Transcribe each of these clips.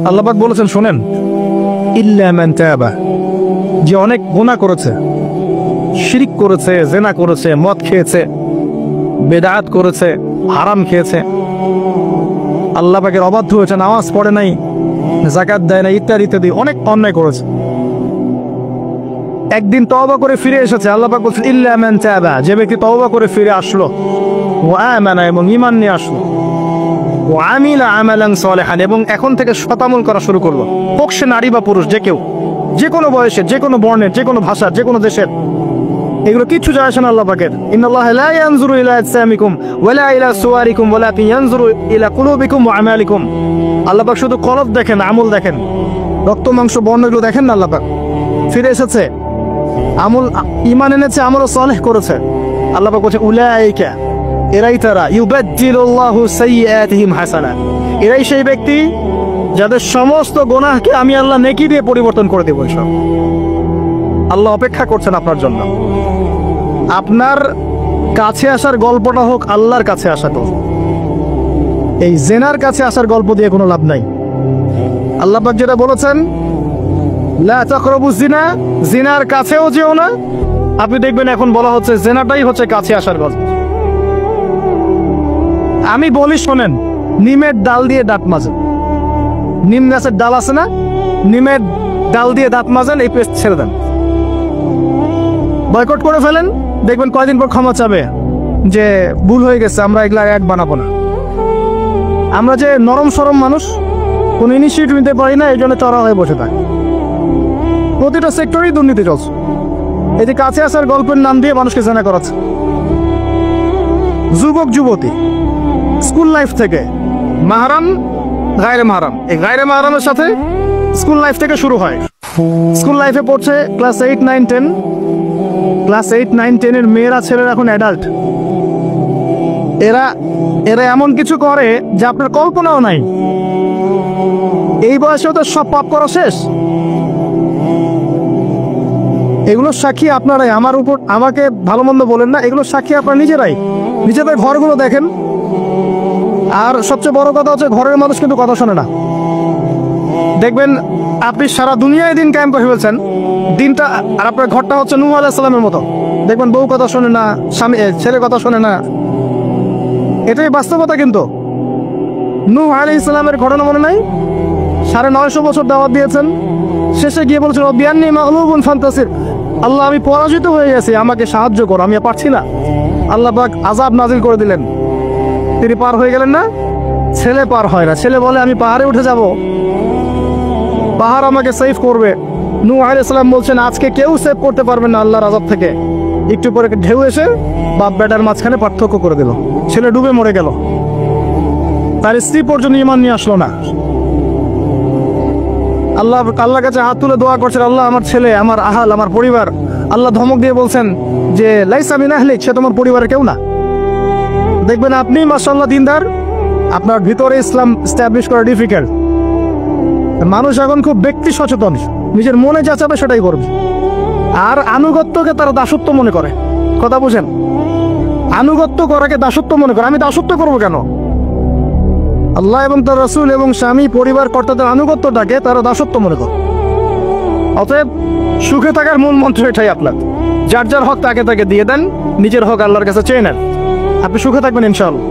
আল্লাহ পাক বলেছেন শোনেন, ইল্লা মান তাবা, যে অনেক গুনাহ করেছে, শিরক করেছে, জিনা করেছে, মদ খেয়েছে, বেদাত করেছে, হারাম খেয়েছে, আল্লাহ পাকের অবাধ্য হয়েছে, নামাজ পড়ে নাই, যাকাত দেয় না, ইত্যাদি ইত্যাদি অনেক অন্যায় করেছে, একদিন তওবা করে ফিরে এসেছে। আল্লাহ পাক বলছেন ইল্লা মান তাবা, যে ব্যক্তি তওবা করে ফিরে আসলো, ওয়া আমানা, এবং ঈমান নিয়ে আসলো, ওয়া আমিলা আমালান সালিহান, এবং এখন থেকে সতামল করা শুরু করলো, হোক সে নারী বা পুরুষ, যে কেউ, যে কোনো বয়সের, যে কোনো বর্ণের, যে কোনো ভাষার, যে কোনো দেশের, এগুলো কিচ্ছু যায় আসে না আল্লাহ পাকের। ইন্নাল্লাহা লা ইয়ানজুরু ইলা আজসামিকুম ওয়ালা ইলা সুওয়ারিকুম ওয়ালাকিন ইয়ানজুরু ইলা কুলুবিকুম ওয়া আমালিকুম। আল্লাহ পাক শুধু কলব দেখেন, আমল দেখেন, রক্ত মাংস বর্ণগুলো দেখেন না। আল্লাহ পাক ফিরে এসেছে, আমল ঈমান এনেছে, আমল সালেহ করেছে। আল্লাহ পাক বলছে উলাইকা, এরাই তারা, ইউবাদদিলুল্লাহু সাইয়্যাতিহিম হাসানাত, এরাই সেই ব্যক্তি যাদের সমস্ত গুনাহকে আমি আল্লাহ নেকি দিয়ে পরিবর্তন করে দেব। সব আল্লাহ অপেক্ষা করছেন আপনার জন্য। আপনার কাছে আসার গল্পটা হোক আল্লাহর কাছে আসা গল্প, এই জেনার কাছে আসার গল্প দিয়ে কোনো লাভ নাই। আল্লাহ পাক যেটা বলেছেন লা তাকরাবুজ জিনা, জিনার কাছেও যেও না। আপনি দেখবেন এখন বলা হচ্ছে জেনাটাই হচ্ছে কাছে আসার গল্প। আমি বলি শোনেন, নিমের ডাল দিয়ে দাঁত মাজেন, নিম গাছের ডাল আছে না, নিমের ডাল দিয়ে দাঁত মাজেন, এই পেস্ট ছেড়ে দেন, বয়কট করে ফেলেন, দেখবেন কয়দিন পর ক্ষমা চাবে যে ভুল হয়ে গেছে, আমরা এগুলা এক বানাবো না। আমরা যে নরম সরম মানুষ, কোন ইনিশিয়েটিভ নিতে পারি না, এই জন্য চড়া হয়ে বসে থাকি। প্রতিটা সেক্টরেই দুর্নীতি চলছে। এই যে কাছে আসার গল্পের নাম দিয়ে মানুষকে জেনা করাচ্ছে। যুবক যুবতী স্কুল লাইফ থেকে মাহরাম, গায়রে মাহরাম, এই গায়রে মাহরামের সাথে স্কুল লাইফ থেকে শুরু হয়। স্কুল লাইফে পড়ছে ক্লাস 8, 9, 10, ক্লাস 8, 9, 10 এর মেয়েরা, ছেলেরা এখন অ্যাডাল্ট। এরা এরা এমন কিছু করে যা আপনার কল্পনাও নাই। এই বয়সেও তো সব পাপ করা শেষ। এগুলো সাক্ষী আপনারাই, আমার উপর আমাকে ভালো মন্দ বলেন না, এগুলো সাক্ষী আপনারা নিজেরাই। নিজেদের ঘরগুলো দেখেন। আর সবচেয়ে বড় কথা হচ্ছে ঘরের মানুষ কিন্তু কথা শোনে না। দেখবেন আপনি সারা দুনিয়ায় দিন কায়েম করে ফেলছেন, দিনটা, আর আপনার ঘরটা হচ্ছে নূহ আলাইহিস সালামের মতো। দেখবেন বউ কথা শোনে না, স্বামী ছেলে কথা শোনে না। এটাই বাস্তবতা। কিন্তু নূহ আলাইহিস সালামের ঘটনা মনে নাই? 950 বছর দাওয়াত দিয়েছেন, শেষে গিয়ে বলছেন রব্বি আন্নী মাগলুবুন ফান্তাসির, আল্লাহ আমি পরাজিত হয়ে গেছি, আমাকে সাহায্য করো, আমি আর পারছি না। আল্লাহ পাক আযাব নাজিল করে দিলেন, তিনি পার হয়ে গেলেন না। ছেলে পার হয় না, ছেলে বলে আমি পাহাড়ে উঠে যাব, পাহাড় আমাকে সেভ করবে। নূহ আলাইহিস সালাম বলছেন আজকে কেউ সেভ করতে পারবে না আল্লাহর আযাব থেকে। একটু পরে ঢেউ এসে বাপ বেটার মাঝখানে পার্থক্য করে দিল, ছেলে ডুবে মরে গেল, তার স্ত্রী পর্যন্ত ঈমান নিয়ে আসলো না। আল্লাহর কাছে হাত তুলে দোয়া করছেন, আল্লাহ আমার ছেলে, আমার আহাল, আমার পরিবার। আল্লাহ ধমক দিয়ে বলছেন যে লাইসা মিন আহলিক, সে তোমার পরিবারের কেউ না। দেখবেন আপনি মাশাআল্লাহ দিনদার, আপনার ভিতরে ইসলাম এস্টাবলিশ করা ডিফিকাল্ট। মানুষ এখন খুব ব্যক্তি সচেতন, নিজের মনে যা চাবে সেটাই করবে। আর আনুগত্যকে তারা দাসত্ব মনে করে। কথা বুঝেন? আনুগত্য করাকে দাসত্ব মনে করে। আমি দাসত্ব করবো কেন? আল্লাহ এবং তার রাসূল এবং স্বামী, পরিবার, কর্তাদের আনুগত্যটাকে তারা দাসত্ব মনে করে। অতএব সুখে থাকার মূল মন্ত্র এটাই আপনার, যার যার হক তাকে তাকে দিয়ে দেন, নিজের হক আল্লাহর কাছে চেয়ে নেন, আপনি সুখে থাকবেন ইনশাআল্লাহ।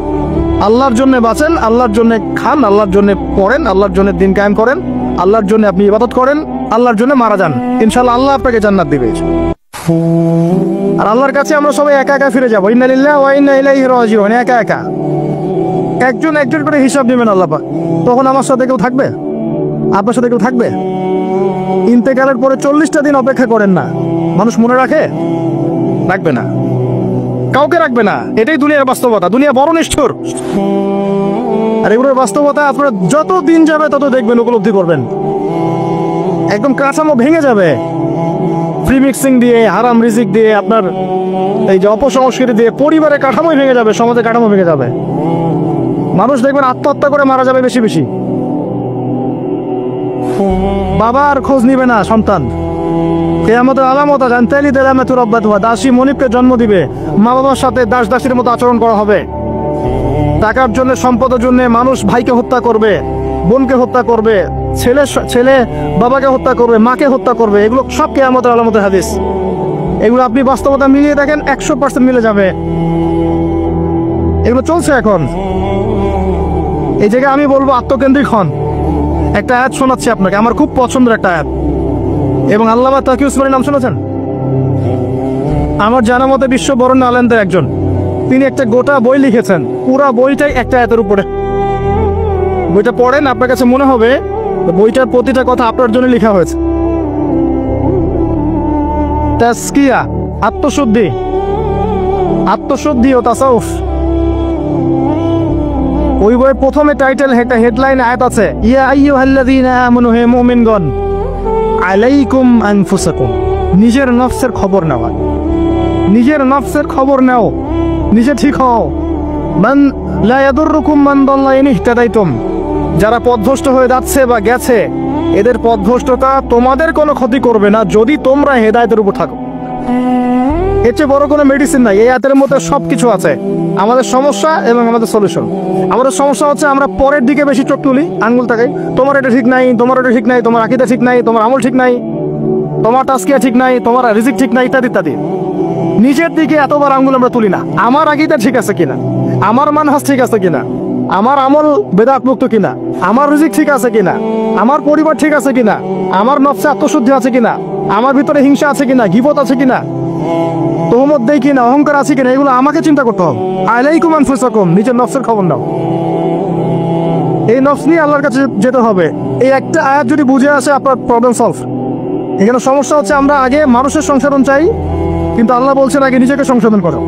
আল্লাহর জন্য বাঁচেন, আল্লাহর জন্য খান, আল্লাহর জন্য পড়েন, আল্লাহর জন্য দিন কায়েম করেন, আল্লাহর জন্য আপনি ইবাদত করেন, আল্লাহর জন্য মারা যান, ইনশাআল্লাহ আল্লাহ আপনাকে জান্নাত দিবে। আর আল্লাহর কাছে আমরা সবাই একা একা ফিরে যাবো। ইন্না লিল্লাহি ওয়া ইন্না ইলাইহি রাজিউন। একা একা একজন একজন করে হিসাব নেবেন আল্লাহ পাক। তখন আমার সাথে কেউ থাকবে? আপনার সাথে কেউ থাকবে? ইন্তেকালের পরে 40টা দিন অপেক্ষা করেন না, মানুষ মনে রাখে? রাখবে না, কাউকে রাখবে না। এটাই দুনিয়ার বাস্তবতা। দুনিয়া বড় নিষ্ঠুর। আর এগুলোর বাস্তবতা আপনারা যত দিন যাবে তত দেখবেন, উপলব্ধি করবেন। একদম কাঠামো ভেঙে যাবে, ফ্রি মিক্সিং দিয়ে, হারাম রিজিক দিয়ে, আপনার এই যে অপসংস্কৃতি দিয়ে পরিবারের কাঠামোই ভেঙে যাবে, সমাজের কাঠামো ভেঙে যাবে। মানুষ দেখবেন আত্মহত্যা করে মারা যাবে বেশি বেশি। বাবার খোঁজ নিবে না সন্তান। কিয়ামতের আলামত জানতালি দেলামে রব্বাত হুয়া, দাসী মনিবকে জন্ম দিবে, মা বাবার সাথে দাস দাসীর মতো আচরণ করা হবে। টাকার জন্য, সম্পদের জন্য মানুষ ভাইকে হত্যা করবে, বোনকে হত্যা করবে, ছেলে ছেলে বাবাকে হত্যা করবে, মাকে হত্যা করবে, এগুলো সব কিয়ামতের আলামতের হাদিস। এগুলো আপনি বাস্তবতা মিলিয়ে দেখেন 100% মিলে যাবে। এগুলো চলছে এখন। এই জায়গায় আমি বলবো আত্মকেন্দ্রিক হন। একটা আয়াত শোনাচ্ছি আপনাকে, আমার খুব পছন্দের একটা আয়াত, এবং আল্লামা তাকি উসমানীর নাম শুনেছেন? আমার জানা মতে বিশ্ব বরেণ্য আলেমদের একজন। তিনি একটা গোটা বই লিখেছেন, পুরা বইটাই একটা আয়াতের উপরে। বইটা পড়েন, আপনার কাছে মনে হবে বইটার প্রতিটা কথা আপনার জন্য লেখা হয়েছে। তাজকিয়া, আত্মশুদ্ধি, আত্মশুদ্ধি ও তাসাউফ। ওই বইয়ের প্রথমে টাইটেল, একটা হেডলাইন আয়াত আছে, ইয়া আইয়ুহাল্লাযীনা আমানু, হে মুমিনগণ, আলাইকুম আনফুসাকুম, নিজের নফসের খবর নেওয়া, নিজের নফসের খবর নাও, নিজে ঠিক হও। মান লা ইয়াদুররুকুম মান দাল্লা ইন ইহতাদাইতুম, যারা পথভ্রষ্ট হয়ে যাচ্ছে বা গেছে, এদের পথভ্রষ্টতা তোমাদের কোনো ক্ষতি করবে না যদি তোমরা হেদায়েতের উপর থাকো। এর চেয়ে বড় কোনো মেডিসিন নাই। এই আয়াতের মধ্যে সবকিছু আছে, আমাদের সমস্যা এবং আমাদের সলিউশন। আমাদের সমস্যা হচ্ছে আমরা পরের দিকে বেশি চোখ তুলি, আঙ্গুল তাকাই, তোমার এটা ঠিক নাই, তোমার এটা ঠিক নাই, তোমার আকীদা ঠিক নাই, তোমার আমল ঠিক নাই, তোমার তাজকিয়া ঠিক নাই, তোমার রিজিক ঠিক নাই, ইত্যাদি ইত্যাদি। নিজের দিকে এতবার আঙ্গুল আমরা তুলি না। আমার আকীদা ঠিক আছে কিনা, আমার মানহাজ ঠিক আছে কিনা, আমার আমল বেদাত মুক্ত কিনা, আমার রিজিক ঠিক আছে কিনা, আমার পরিবার ঠিক আছে কিনা, আমার নফসে আত্মশুদ্ধি আছে কিনা, আমার ভিতরে হিংসা আছে কিনা, গীবত আছে কিনা, তোহমত দেই কিনা, অহংকার আছে কিনা, এগুলো আমাকে চিন্তা করতে হবে। আলাইকুম আনফুসাকুম, নিজের নফসের খবর নাও। এই নফস নিয়ে আল্লাহর কাছে যেতে হবে। এই একটা আয়াত যদি বুঝে আসে, আপনার প্রবলেম সলভ। এখানে সমস্যা হচ্ছে আমরা আগে মানুষের সংশোধন চাই, কিন্তু আল্লাহ বলছেন আগে নিজেকে সংশোধন করো।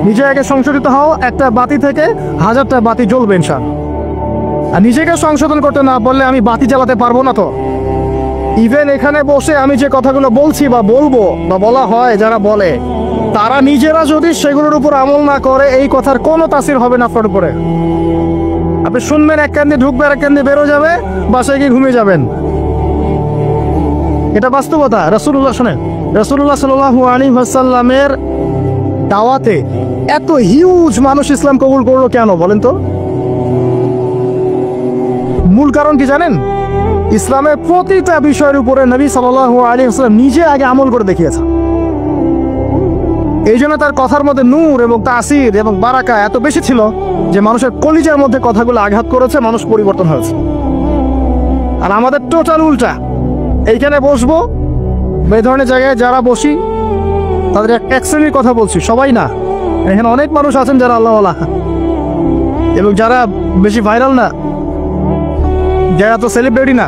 নিজে আগে সংশোধিত হও, একটা বাতি থেকে 1000টা বাতি জ্বলবে ইনশাআল্লাহ। আর নিজেকে সংশোধন করতে না বললে আমি বাতি জ্বালাতে পারবো না। তো ইভেন এখানে বসে আমি যে কথাগুলো বলছি বা বলবো বা বলা হয়, যারা বলে, তারা নিজেরা যদি সেগুলোর উপর আমল না করে, এই কথার কোনো তাসির হবে না আপনার উপরে। আপনি শুনবেন, এক কান দিয়ে ঢুকবে, আর এক কান দিয়ে বেরো যাবে, বাসায় গিয়ে ঘুমিয়ে যাবেন। এটা বাস্তবতা। রাসূলুল্লাহ, শোনেন, রাসূলুল্লাহ সাল্লাল্লাহু আলাইহি ওয়াসাল্লামের দাওয়াতে এত হিউজ মানুষ ইসলাম কবুল করলো কেন বলেন তো? মূল কারণ কি জানেন? ইসলামের প্রতিটা বিষয়ের উপরে নবী সাল্লাল্লাহু আলাইহি ওয়াসাল্লাম নিজে আগে আমল করে দেখিয়েছেন। এই জন্য তার কথার মধ্যে নূর এবং তাসির এবং বারাকা এত বেশি ছিল যে মানুষের কলিজার মধ্যে কথাগুলো আঘাত করেছে, মানুষ পরিবর্তন হয়েছে। আর আমাদের টোটাল উল্টা। এইখানে বসবো, এই ধরনের জায়গায় যারা বসি তাদের এক শ্রেণীর কথা বলছি, সবাই না। এখানে অনেক মানুষ আছেন যারা আল্লাহওয়ালা, এবং যারা বেশি ভাইরাল না, যারা তো সেলিব্রিটি না,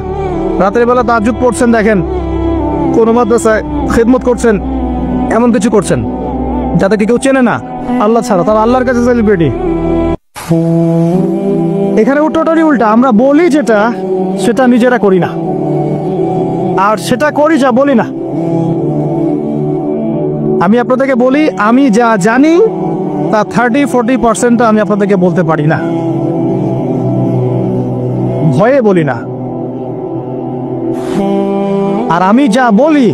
রাতের বেলা তাহাজ্জুদ পড়ছেন, দেখেন কোন মাদ্রাসায় খেদমত করছেন, এমন কিছু করছেন যাদেরকে কেউ চেনে না আল্লাহ ছাড়া, তারা আল্লাহর কাছে সেলিব্রিটি। এখানে টোটালি উল্টা। আমরা বলি যেটা, সেটা নিজেরা করি না, আর সেটা করি যা বলি না। আমি আপনাদেরকে বলি, আমি যা জানি তা 30-40% আমি আপনাদেরকে বলতে পারি না, ভয়ে বলি না। আর আমি যা বলি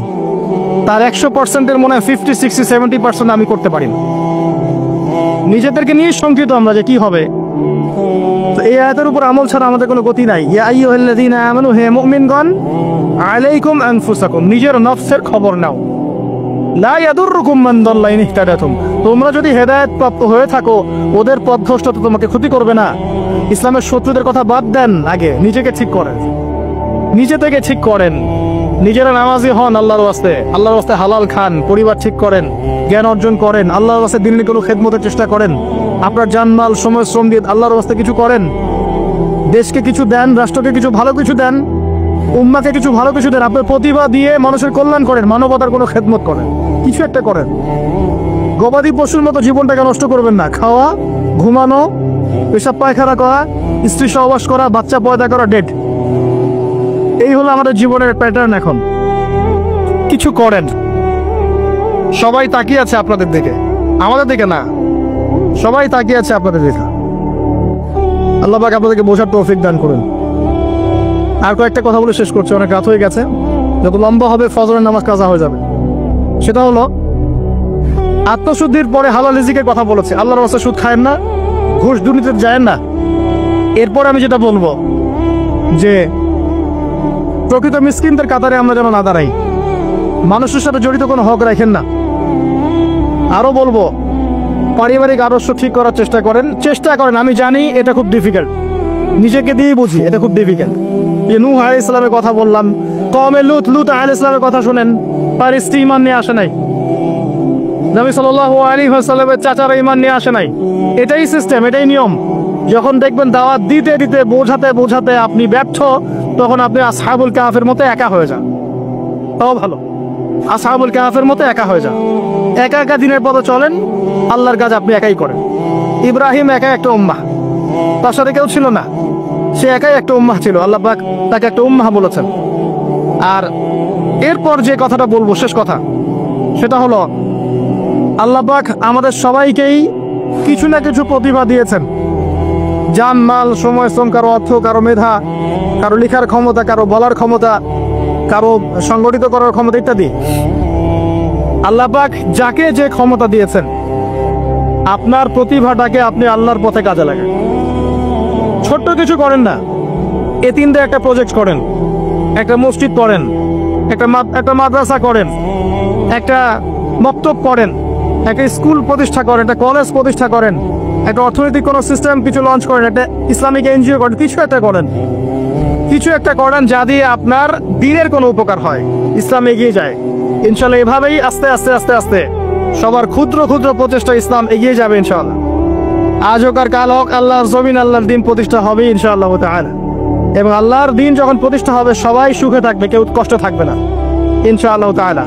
তার 100%-এর মনে হয় 50-60-70% আমি করতে পারি না। নিজেদেরকে নিয়ে শঙ্কিত আমরা যে কি হবে। তো এই আয়াতের উপর আমল ছাড়া আমাদের কোনো গতি নাই। ইয়া আইয়ুহাল্লাযীনা আমানু, হে মুমিনগণ, আলাইকুম আনফুসাকুম, নিজের নফসের খবর নাও। লা ইয়াদুররুকুম মান দাল্লা ইন ইহতাদাতুম, তোমরা যদি হেদায়েত প্রাপ্ত হয়ে থাকো, ওদের পথভ্রষ্টতা তোমাকে ক্ষতি করবে না। ইসলামের শত্রুদের কথা বাদ দেন, আগে নিজেকে ঠিক করেন, নিজে থেকে ঠিক করেন। নিজেরা নামাজি হন আল্লাহর ওয়াস্তে, আল্লাহর ওয়াস্তে হালাল খান, পরিবার ঠিক করেন, জ্ঞান অর্জন করেন, আল্লাহর ওয়াস্তে দিনের কোনো খেদমতের চেষ্টা করেন, আপনার জানমাল সময় শ্রম দিয়ে আল্লাহর ওয়াস্তে কিছু করেন, দেশকে কিছু দেন, রাষ্ট্রকে কিছু ভালো কিছু দেন, উম্মাকে কিছু ভালো কিছু দেন, আপনার প্রতিভা দিয়ে মানুষের কল্যাণ করেন, মানবতার কোনো খেদমত করেন, কিছু একটা করেন। গবাদি পশুর মতো জীবনটাকে নষ্ট করবেন না। খাওয়া, ঘুমানো, পেশাব পায়খানা করা, স্ত্রী সহবাস করা, বাচ্চা পয়দা করা, ডেট, এই হলো আমাদের জীবনের প্যাটার্ন। এখন কিছু করেন। সবাই তাকিয়ে আছে আপনাদের দিকে, আমাদের দিকে না, সবাই তাকিয়ে আছে আপনাদের দিকে। আল্লাহ পাক আপনাদেরকে বোঝার তৌফিক দান করুন। আর কয়েকটা কথা বলে শেষ করছে, অনেক রাত হয়ে গেছে, যত লম্বা হবে ফজরের নামাজ কাজা হয়ে যাবে। সেটা হলো, আত্মশুদ্ধির পরে হালাল রিজিকের কথা বলেছে। আল্লাহর রাস্তায় সুদ খায়েন না, ঘুষ দুর্নীতিতে যায়েন না। এরপর আমি যেটা বলবো যে প্রকৃত মিসকিনদের কাতারে আমরা যেন না দাঁড়াই। মানুষের সাথে জড়িত কোনো হক রাখেন না। আরো বলবো, পারিবারিক আদর্শ ঠিক করার চেষ্টা করেন। আমি জানি এটা খুব ডিফিকাল্ট, নিজেকে দিয়েই বুঝি এটা খুব ডিফিকাল্ট। যে নূহ আলাইহিস সালামের কথা বললাম, কওমে লুত আলাইহিস সালামের কথা শুনেন, তার স্ত্রী ঈমান নিয়ে আসে নাই, নবী সাল্লাল্লাহু আলাইহি ওয়াসাল্লামের চাচারা ঈমান নিয়ে আসে নাই। এটাই সিস্টেম, এটাই নিয়ম। যখন দেখবেন দাওয়াত দিতে দিতে বোঝাতে আপনি ব্যর্থ, তখন আপনি আসহাবুল কাহফের মতো একা হয়ে যান। তাও ভালো, আসহাবুল কাহফের মতো একা হয়ে যান। একা একা দিনের পথে চলেন, আল্লাহর কাজ আপনি একাই করেন। ইব্রাহিম একা একটা উম্মাহ, তার সাথে কেউ ছিল না, সে একাই একটা উম্মাহ ছিল। আল্লাহ পাক তাকে একটা উম্মাহ বলেছেন। আর এরপর যে কথাটা বলবো, শেষ কথা, সেটা হলো আল্লাহ পাক আমাদের সবাইকেই কিছু না কিছু প্রতিভা দিয়েছেন। জান, মাল, সময়, শ্রম, কারো অর্থ, কারো মেধা, কারো লেখার ক্ষমতা, কারো বলার ক্ষমতা, কারো সংগঠিত করার ক্ষমতা ইত্যাদি। আল্লাহ পাক যাকে যে ক্ষমতা দিয়েছেন, আপনার প্রতিভাটাকে আপনি আল্লাহর পথে কাজে লাগান। ছোট্ট কিছু করেন না, এতিমদের একটা প্রজেক্ট করেন, একটা মসজিদ করেন, একটা মাদ্রাসা করেন, একটা মক্তব করেন, একটা স্কুল প্রতিষ্ঠা করেন, একটা কলেজ প্রতিষ্ঠা করেন, একটা অর্থনৈতিক কোনো সিস্টেম কিছু লঞ্চ করেন, একটা ইসলামিক এনজিও করেন, কিছু একটা করেন যা দিয়ে আপনার দিনের কোনো উপকার হয়, ইসলাম এগিয়ে যায়। ইনশাল্লাহ এভাবেই আস্তে আস্তে আস্তে আস্তে সবার ক্ষুদ্র ক্ষুদ্র প্রচেষ্টা ইসলাম এগিয়ে যাবে ইনশাআল্লাহ। আজ হোক আর কাল হোক, আল্লাহর জমিন, আল্লাহর দিন প্রতিষ্ঠা হবে ইনশাআল্লাহ তাআলা। এবং আল্লাহর দিন যখন প্রতিষ্ঠা হবে, সবাই সুখে থাকবে, কেউ কষ্ট থাকবে না ইনশাআল্লাহ তাআলা।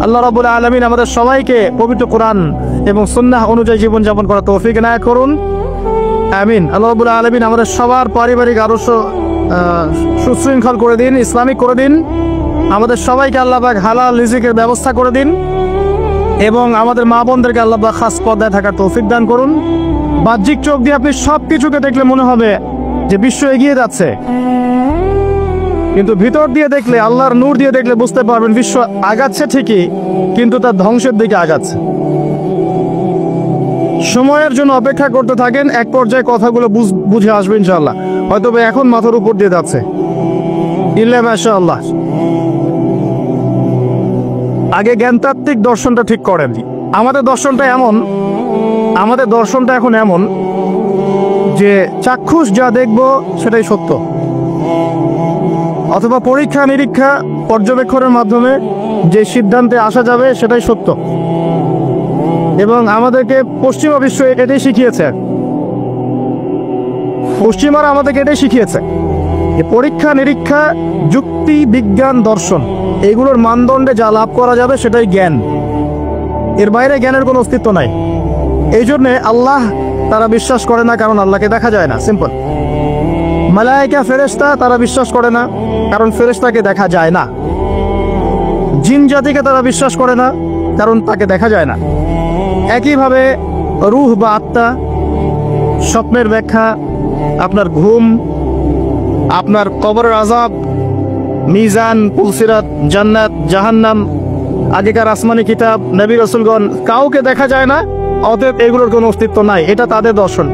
আল্লাহ রাব্বুল আলামিন আমাদের সবাইকে পবিত্র কোরআন এবং সুন্নাহ অনুযায়ী জীবনযাপন করার তৌফিক এনায়েত করুন, আমিন। আল্লাহ রাব্বুল আলামিন আমাদের সবার পারিবারিক আদর্শ সুশৃঙ্খল করে দিন, ইসলামিক করে দিন। আমাদের সবাইকে আল্লাহ পাক হালাল রিজিকের ব্যবস্থা করে দিন, এবং আমাদের মা বোনদেরকে আল্লাহ পাক খাস পর্দায় থাকার তৌফিক দান করুন। বাহ্যিক চোখ দিয়ে আপনি সব কিছুকে দেখলে মনে হবে যে বিশ্ব এগিয়ে যাচ্ছে, কিন্তু ভিতর দিয়ে দেখলে, আল্লাহর নূর দিয়ে দেখলে বুঝতে পারবেন বিশ্ব আগাচ্ছে ঠিকই, কিন্তু তার ধ্বংসের দিকে আগাচ্ছে। সময়ের জন্য অপেক্ষা করতে থাকেন, এক পর্যায়ে কথাগুলো বুঝে আসবে ইনশাআল্লাহ। হয়তো এখন মাথার উপর দিয়ে যাচ্ছে, ইল্লা মাশাআল্লাহ। আগে জ্ঞানতাত্ত্বিক দর্শনটা ঠিক করেন। আমাদের দর্শনটা এখন এমন যে চাক্ষুষ যা দেখব সেটাই সত্য, অথবা পরীক্ষা নিরীক্ষা পর্যবেক্ষণের মাধ্যমে যে সিদ্ধান্তে আসা যাবে সেটাই সত্য। এবং আমাদেরকে পশ্চিমা বিশ্ব এটাই শিখিয়েছে, পশ্চিমারা আমাদেরকে এটাই শিখিয়েছে যে পরীক্ষা নিরীক্ষা, যুক্তি, বিজ্ঞান, দর্শন, এগুলোর মানদণ্ডে যা লাভ করা যাবে সেটাই জ্ঞান। এর বাইরে জ্ঞানের কোনো অস্তিত্ব নাই। এই জন্যে আল্লাহ তারা বিশ্বাস করে না, কারণ আল্লাহকে দেখা যায় না, সিম্পল। মালায়েকা, ফেরেশতা তারা বিশ্বাস করে না, কারণ ফেরেশতাকে দেখা যায় না। জিন জাতিকে তারা বিশ্বাস করে না, কারণ তাকে দেখা যায় না। একইভাবে রূহ বা আত্মা, স্বপ্নের ব্যাখ্যা, আপনার ঘুম, আপনার কবরের আযাব, মিজান, পুলসিরাত, জান্নাত, জাহান্নাম, আগেকার আসমানি কিতাব, নবী রাসূলগণ, কাউকে দেখা যায় না, অতএব এগুলোর কোনো অস্তিত্ব নাই। এটা তাদের দর্শন,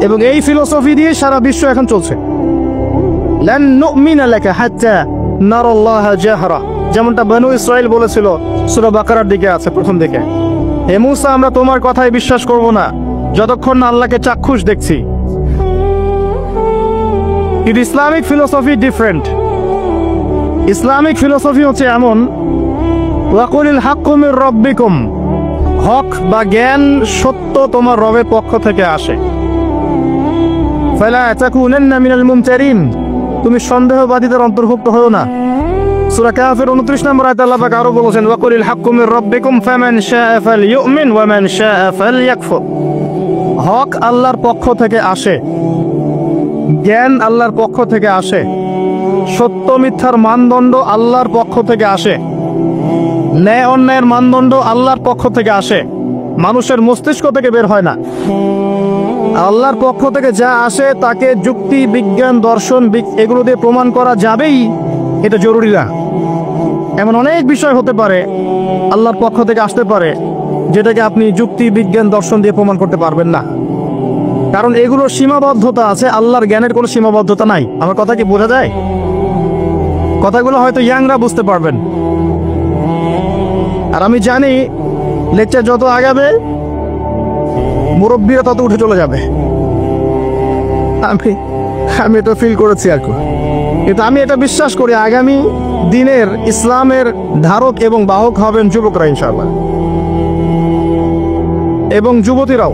এবং এই ফিলোসফি দিয়ে সারা বিশ্ব এখন চলছে। লান নুমিনা লাকা হাত্তা নারাল্লাহা জাহরা, যেমনটা বনু ইসরাইল বলেছিল, সূরা বাকারার দিকে আছে প্রথম দিকে, হে মূসা, আমরা তোমার কথায় বিশ্বাস করব না যতক্ষণ না আল্লাহকে চাক্ষুষ দেখছি। কিন্তু Islamic philosophy different. Islamic philosophy হচ্ছে এমন, ওয়াকুলিল হাক্কু মির রাব্বিকুম, হক বা জ্ঞান, সত্য তোমার রবের পক্ষ থেকে আসে। ফালা তাকুনান্না মিনাল মুমতারিন, তুমি সন্দেহবাদীদের অন্তর্ভুক্ত হও না। সূরা কাহফের 29 নম্বর আয়াতে আল্লাহ পাক আরো বলেছেন, ওয়াকুলিল হাক্কু মির রাব্বিকুম ফামান শাআ ফালইউমিন ওয়া মান শাআ ফালইয়াকফুর। হক আল্লাহর পক্ষ থেকে আসে, জ্ঞান আল্লাহর পক্ষ থেকে আসে, সত্য মিথ্যার মানদণ্ড আল্লাহর পক্ষ থেকে আসে, ন্যায় অন্যায়ের মানদণ্ড আল্লাহর পক্ষ থেকে আসে, মানুষের মস্তিষ্ক থেকে বের হয় না। আল্লাহর পক্ষ থেকে যা আসে তাকে যুক্তি, বিজ্ঞান, দর্শন এগুলো দিয়ে প্রমাণ করা যাবেই, এটা জরুরি না। এমন অনেক বিষয় হতে পারে আল্লাহর পক্ষ থেকে আসতে পারে যেটাকে আপনি যুক্তি, বিজ্ঞান, দর্শন দিয়ে প্রমাণ করতে পারবেন না, কারণ এগুলোর সীমাবদ্ধতা আছে। আল্লাহর জ্ঞানের কোনো সীমাবদ্ধতা নাই। আমার কথা কি বোঝা যায়? কথাগুলো হয়তো ইয়াংরা বুঝতে পারবেন। আর আমি জানি লেকচার যত আগাবে মুরব্বীরা তত উঠে চলে যাবে। আমি এটা ফিল করেছি আর কি। কিন্তু আমি এটা বিশ্বাস করি আগামী দিনের ইসলামের ধারক এবং বাহক হবেন যুবকরা ইনশাআল্লাহ, এবং যুবতীরাও,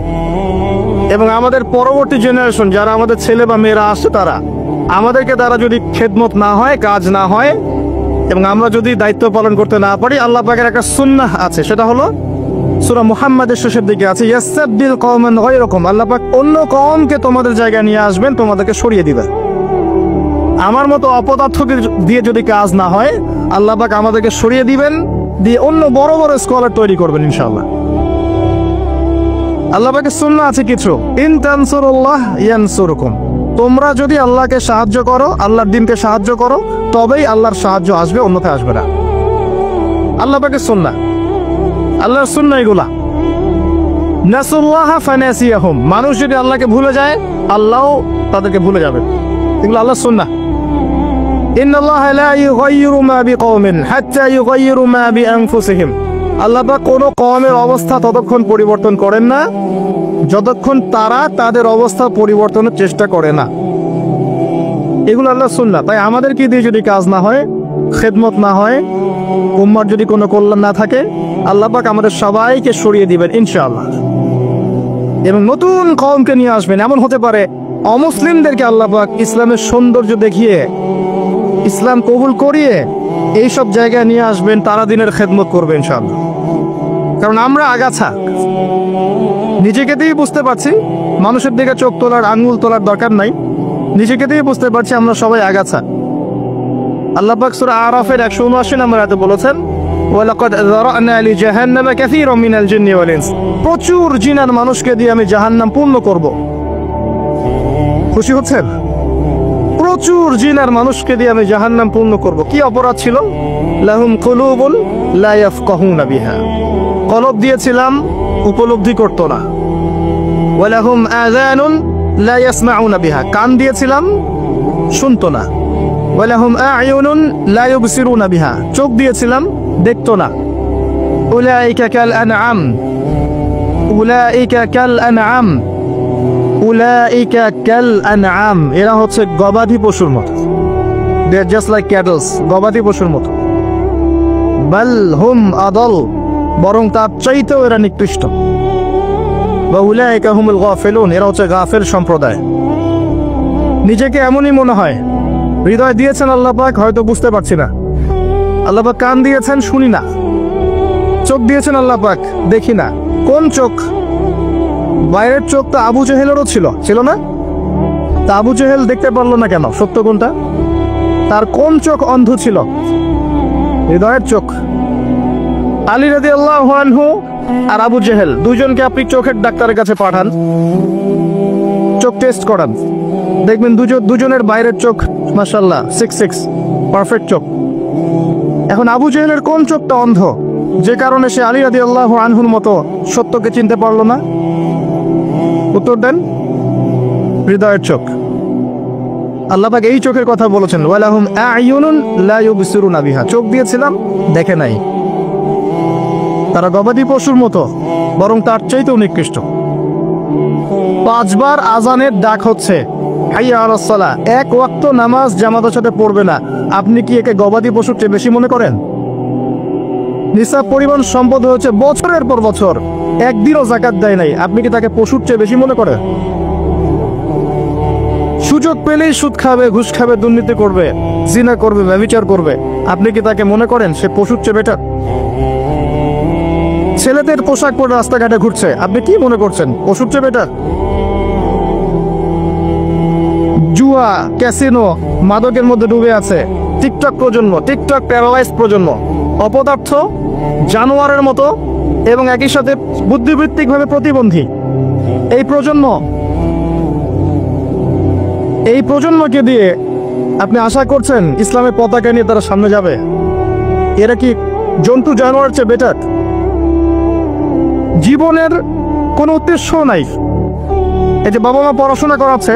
এবং আমাদের পরবর্তী জেনারেশন যারা আমাদের ছেলে বা মেয়েরা আসছে তারা আমাদেরকে দ্বারা যদি খেদমত না হয়, কাজ না হয়, এবং আমরা যদি দায়িত্ব পালন করতে না পারি, আল্লাহ পাকের একটা সুন্নাহ আছে, সেটা হলো সূরা মুহাম্মাদের শেষের দিকে আছে, ইয়াসতাবদিল কওমান গায়রাকুম, আল্লাহ পাক অন্য কওমকে তোমাদের জায়গায় নিয়ে আসবেন, তোমাদেরকে সরিয়ে দিবেন। আমার মতো অপদার্থকে দিয়ে যদি কাজ না হয়, আল্লাহ পাক আমাদেরকে সরিয়ে দিবেন, দিয়ে অন্য বড় বড় স্কলার তৈরি করবেন ইনশাআল্লাহ। আল্লাহ পাকের সুন্নাহ আছে কিছু, ইন তানসুরুল্লাহ ইয়ানসুরকুম, তোমরা যদি আল্লাহকে সাহায্য করো, আল্লাহর দ্বীনকে সাহায্য করো, তবেই আল্লাহর সাহায্য আসবে, অন্যথায় আসবে না। আল্লাহ পাকের সুন্নাহ, আল্লাহর সুন্নাহ এগুলা। নাসুল্লাহ ফানাসিয়াহুম, মানুষ যদি আল্লাহকে ভুলে যায়, আল্লাহও তাদেরকে ভুলে যাবে। এগুলো আল্লাহর সুন্নাহ। ইন্নাল্লাহা লা ইউগাইয়িরু মা বিকওমিন হাত্তা ইউগাইয়িরু মা বিআনফুসিহিম, আল্লাহ পাক কোনো কওমের অবস্থা ততক্ষণ পরিবর্তন করেন না যতক্ষণ তারা তাদের অবস্থা পরিবর্তনের চেষ্টা করে না। এগুলো আল্লাহর সুন্নাহ। তাই আমাদেরকে দিয়ে যদি কাজ না হয়, খেদমত না হয়, উম্মার যদি কোনো কল্যাণ না থাকে, আল্লাহ পাক আমাদের সবাইকে সরিয়ে দিবেন ইনশাআল্লাহ, এবং নতুন কওমকে নিয়ে আসবেন। এমন হতে পারে অমুসলিমদেরকে আল্লাহ পাক ইসলামের সৌন্দর্য দেখিয়ে, ইসলাম কবুল করিয়ে এইসব জায়গায় নিয়ে আসবেন, তারা দিনের খেদমত করবে ইনশাআল্লাহ। কারণ আমরা আগাছা, নিজেকে দিয়ে বুঝতে পারছি, মানুষের দিকে চোখ তোলার, আঙ্গুল তোলার দরকার নাই, নিজেকে দিয়ে বুঝতে পারছি আমরা সবাই আগাছা। আল্লাহ পাক সূরা আরাফের 179 নম্বর আয়াতে বলেছেন, ওয়ালাকাদ যারানা লিজাহান্নামা কাসীরাম মিনাল জিন্নি ওয়াল ইনস, প্রচুর জিন আর মানুষকে দিয়ে আমি জাহান্নাম পূর্ণ করব। খুশি হচ্ছেন? প্রচুর জিন আর মানুষকে দিয়ে আমি জাহান্নাম পূর্ণ করব। কি অপরাধ ছিল? লাহুম কুলুবুন লা ইয়াফকাহুনা বিহা, কলব দিয়েছিলাম উপলব্ধি করত না। ওয়ালাহুম আযানুন লা ইয়াসমাউনা বিহা, কান দিয়েছিলাম শুনতো না। ওয়ালাহুম আ'য়ুনুন লা ইউবসিরুনা বিহা, চোখ দিয়েছিলাম দেখতো না। উলাইকা কাল আনআম, উলাইকা কাল আনআম, উলাইকা কাল আনআম, এরা হচ্ছে গবাদি পশুর মতো। দে আর জাস্ট লাইক ক্যাটলস, গবাদি পশুর মতো। বাল হুম আদল, বরং তার চাইতেও এরা নিকৃষ্ট। ওয়া উলাইকা হুমুল গাফিলুন, এরা হচ্ছে গাফিল সম্প্রদায়। নিজেকে এমনই মনে হয়, হৃদয় দিয়েছেন আল্লাহ পাক, হয়তো বুঝতে পারছি না। আল্লাহ পাক কান দিয়েছেন, শুনি না। চোখ দিয়েছেন আল্লাহ পাক, দেখি না। কোন চোখ? বাইরের চোখ তো আবু জেহেলেরও ছিল না? তা আবু জেহেল দেখতে পারলো না কেন? সত্য কোনটা? তার কোন চোখ অন্ধ ছিল? হৃদয়ের চোখ। আলী রাদিয়াল্লাহু আনহু আর আবু জেহেল দুইজনকে আপনি চোখের ডাক্তারের কাছে পাঠান, চোখ টেস্ট করান, দেখবেন দুজনের বাইরের চোখ মাশাআল্লাহ 6 পারফেক্ট চোখ। এখন আবু জেহেলের কোন চোখটা অন্ধ, যে কারণে সে আলী রাদিয়াল্লাহু আনহুর মতো সত্যকে চিনতে পারলো না? উত্তর দেন। হৃদয়ের চোখ। আল্লাহ পাক এই চোখের কথা বলেছেন, ওয়ালাহুম আ'য়ুনুন লা ইউবসিরুনা বিহা, চোখ দিয়েছিলাম দেখে নাই। তারা গবাদি পশুর মতো, বরং তার চাইতেও নিকৃষ্ট। 5 বার আজানের ডাক হচ্ছে, হাইয়া আলাস সালাহ, এক ওয়াক্ত নামাজ জামাতের সাথে পড়বে না, আপনি কি একে গবাদি পশুর চেয়ে বেশি মনে করেন? নিসাব পরিমাণ সম্পদ হচ্ছে বছরের পর বছর, একদিনও যাকাত দেয় নাই, আপনি কি তাকে পশুর চেয়ে বেশি মনে করেন? সুযোগ পেলেই সুদ খাবে, ঘুষ খাবে, দুর্নীতি করবে, জিনা করবে, ব্যভিচার করবে, আপনি কি তাকে মনে করেন সে পশুর চেয়ে বেটার? ছেলেদের পোশাক পরে রাস্তাঘাটে ঘুরছে, আপনি কি মনে করছেন পশুর চেয়ে বেটার? জুয়া, ক্যাসিনো, মাদকের মধ্যে ডুবে আছে টিকটক প্রজন্ম, টিকটক প্যারালাইজ প্রজন্ম, অপদার্থ, জানোয়ারের মতো এবং একই সাথে বুদ্ধিবৃত্তিকভাবে প্রতিবন্ধী। এই প্রজন্মকে দিয়ে আপনি আশা করছেন ইসলামের পতাকা নিয়ে তারা সামনে যাবে? এরা কি জন্তু জানোয়ারের চেয়ে বেটার? জীবনের কোনো উদ্দেশ্য নাই। এই যে বাবা মা পড়াশোনা করাচ্ছে,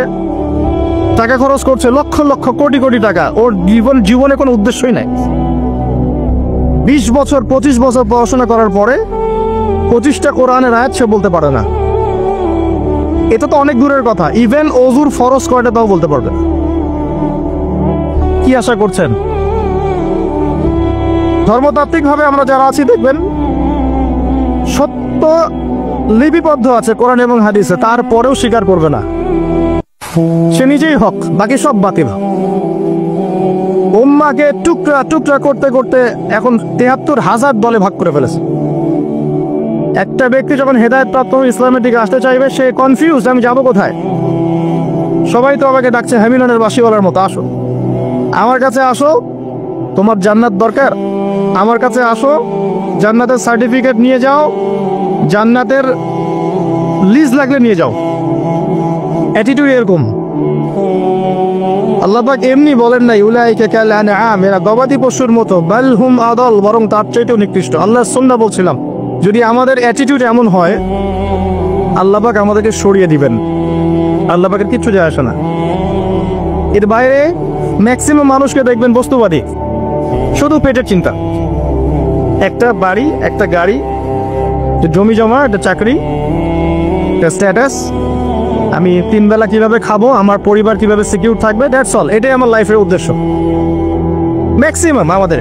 টাকা খরচ করছে লক্ষ লক্ষ কোটি কোটি টাকা, ওর জীবনে কোনো উদ্দেশ্যই নাই। 20 বছর 25 বছর পড়াশোনা করার পরে 25টা কোরআনের আয়াত সে বলতে পারে না। এটা তো অনেক দূরের কথা, ইভেন ওযুর ফরজ কয়টা তাও বলতে পারবে না। কি আশা করছেন? ধর্মতাত্ত্বিকভাবে আমরা যারা আছি দেখবেন সত্য লিপিবদ্ধ আছে কোরআন এবং হাদিসে, তারপরেও স্বীকার করবে না। সে নিজেই হক, বাকি সব বাতিল। উম্মাকে টুকরা টুকরা করতে করতে এখন 73,000 দলে ভাগ করে ফেলেছে। একটা ব্যক্তি যখন হেদায়েত প্রাপ্ত ইসলামের দিকে আসতে চাইবে, সে কনফিউজ, আমি যাব কোথায়? সবাই তো আমাকে ডাকছে হ্যামিলনের বাসিওয়ালার মতো, আসো আমার কাছে, আসো তোমার জান্নাত দরকার, আমার কাছে আসো, জান্নাতের সার্টিফিকেট নিয়ে যাও, জান্নাতের লিজ লাগলে নিয়ে যাও। অ্যাটিটিউড এরকম। আল্লাহ পাক এমনি বলেন নাই উলাইকা কাল আনআম, এরা গবাদি পশুর মতো, বাল হুম আদাল, বরং তার চাইতেও নিকৃষ্ট। আল্লাহর সুন্নাহ বলছিলাম, যদি আমাদের অ্যাটিটিউড এমন হয়, আল্লাহ পাক আমাদেরকে সরিয়ে দিবেন। আল্লাহ পাকের কিচ্ছু যায় আসে না। এর বাইরে ম্যাক্সিমাম মানুষকে দেখবেন বস্তুবাদী, শুধু পেটের চিন্তা। একটা বাড়ি, একটা গাড়ি, একটা জমি জমা, একটা চাকরি, একটা স্ট্যাটাস, আমি 3 বেলা কিভাবে খাবো, আমার পরিবার কিভাবে সিকিউর থাকবে, দ্যাটস অল। এটাই আমার লাইফের উদ্দেশ্য। ম্যাক্সিমাম আমাদের,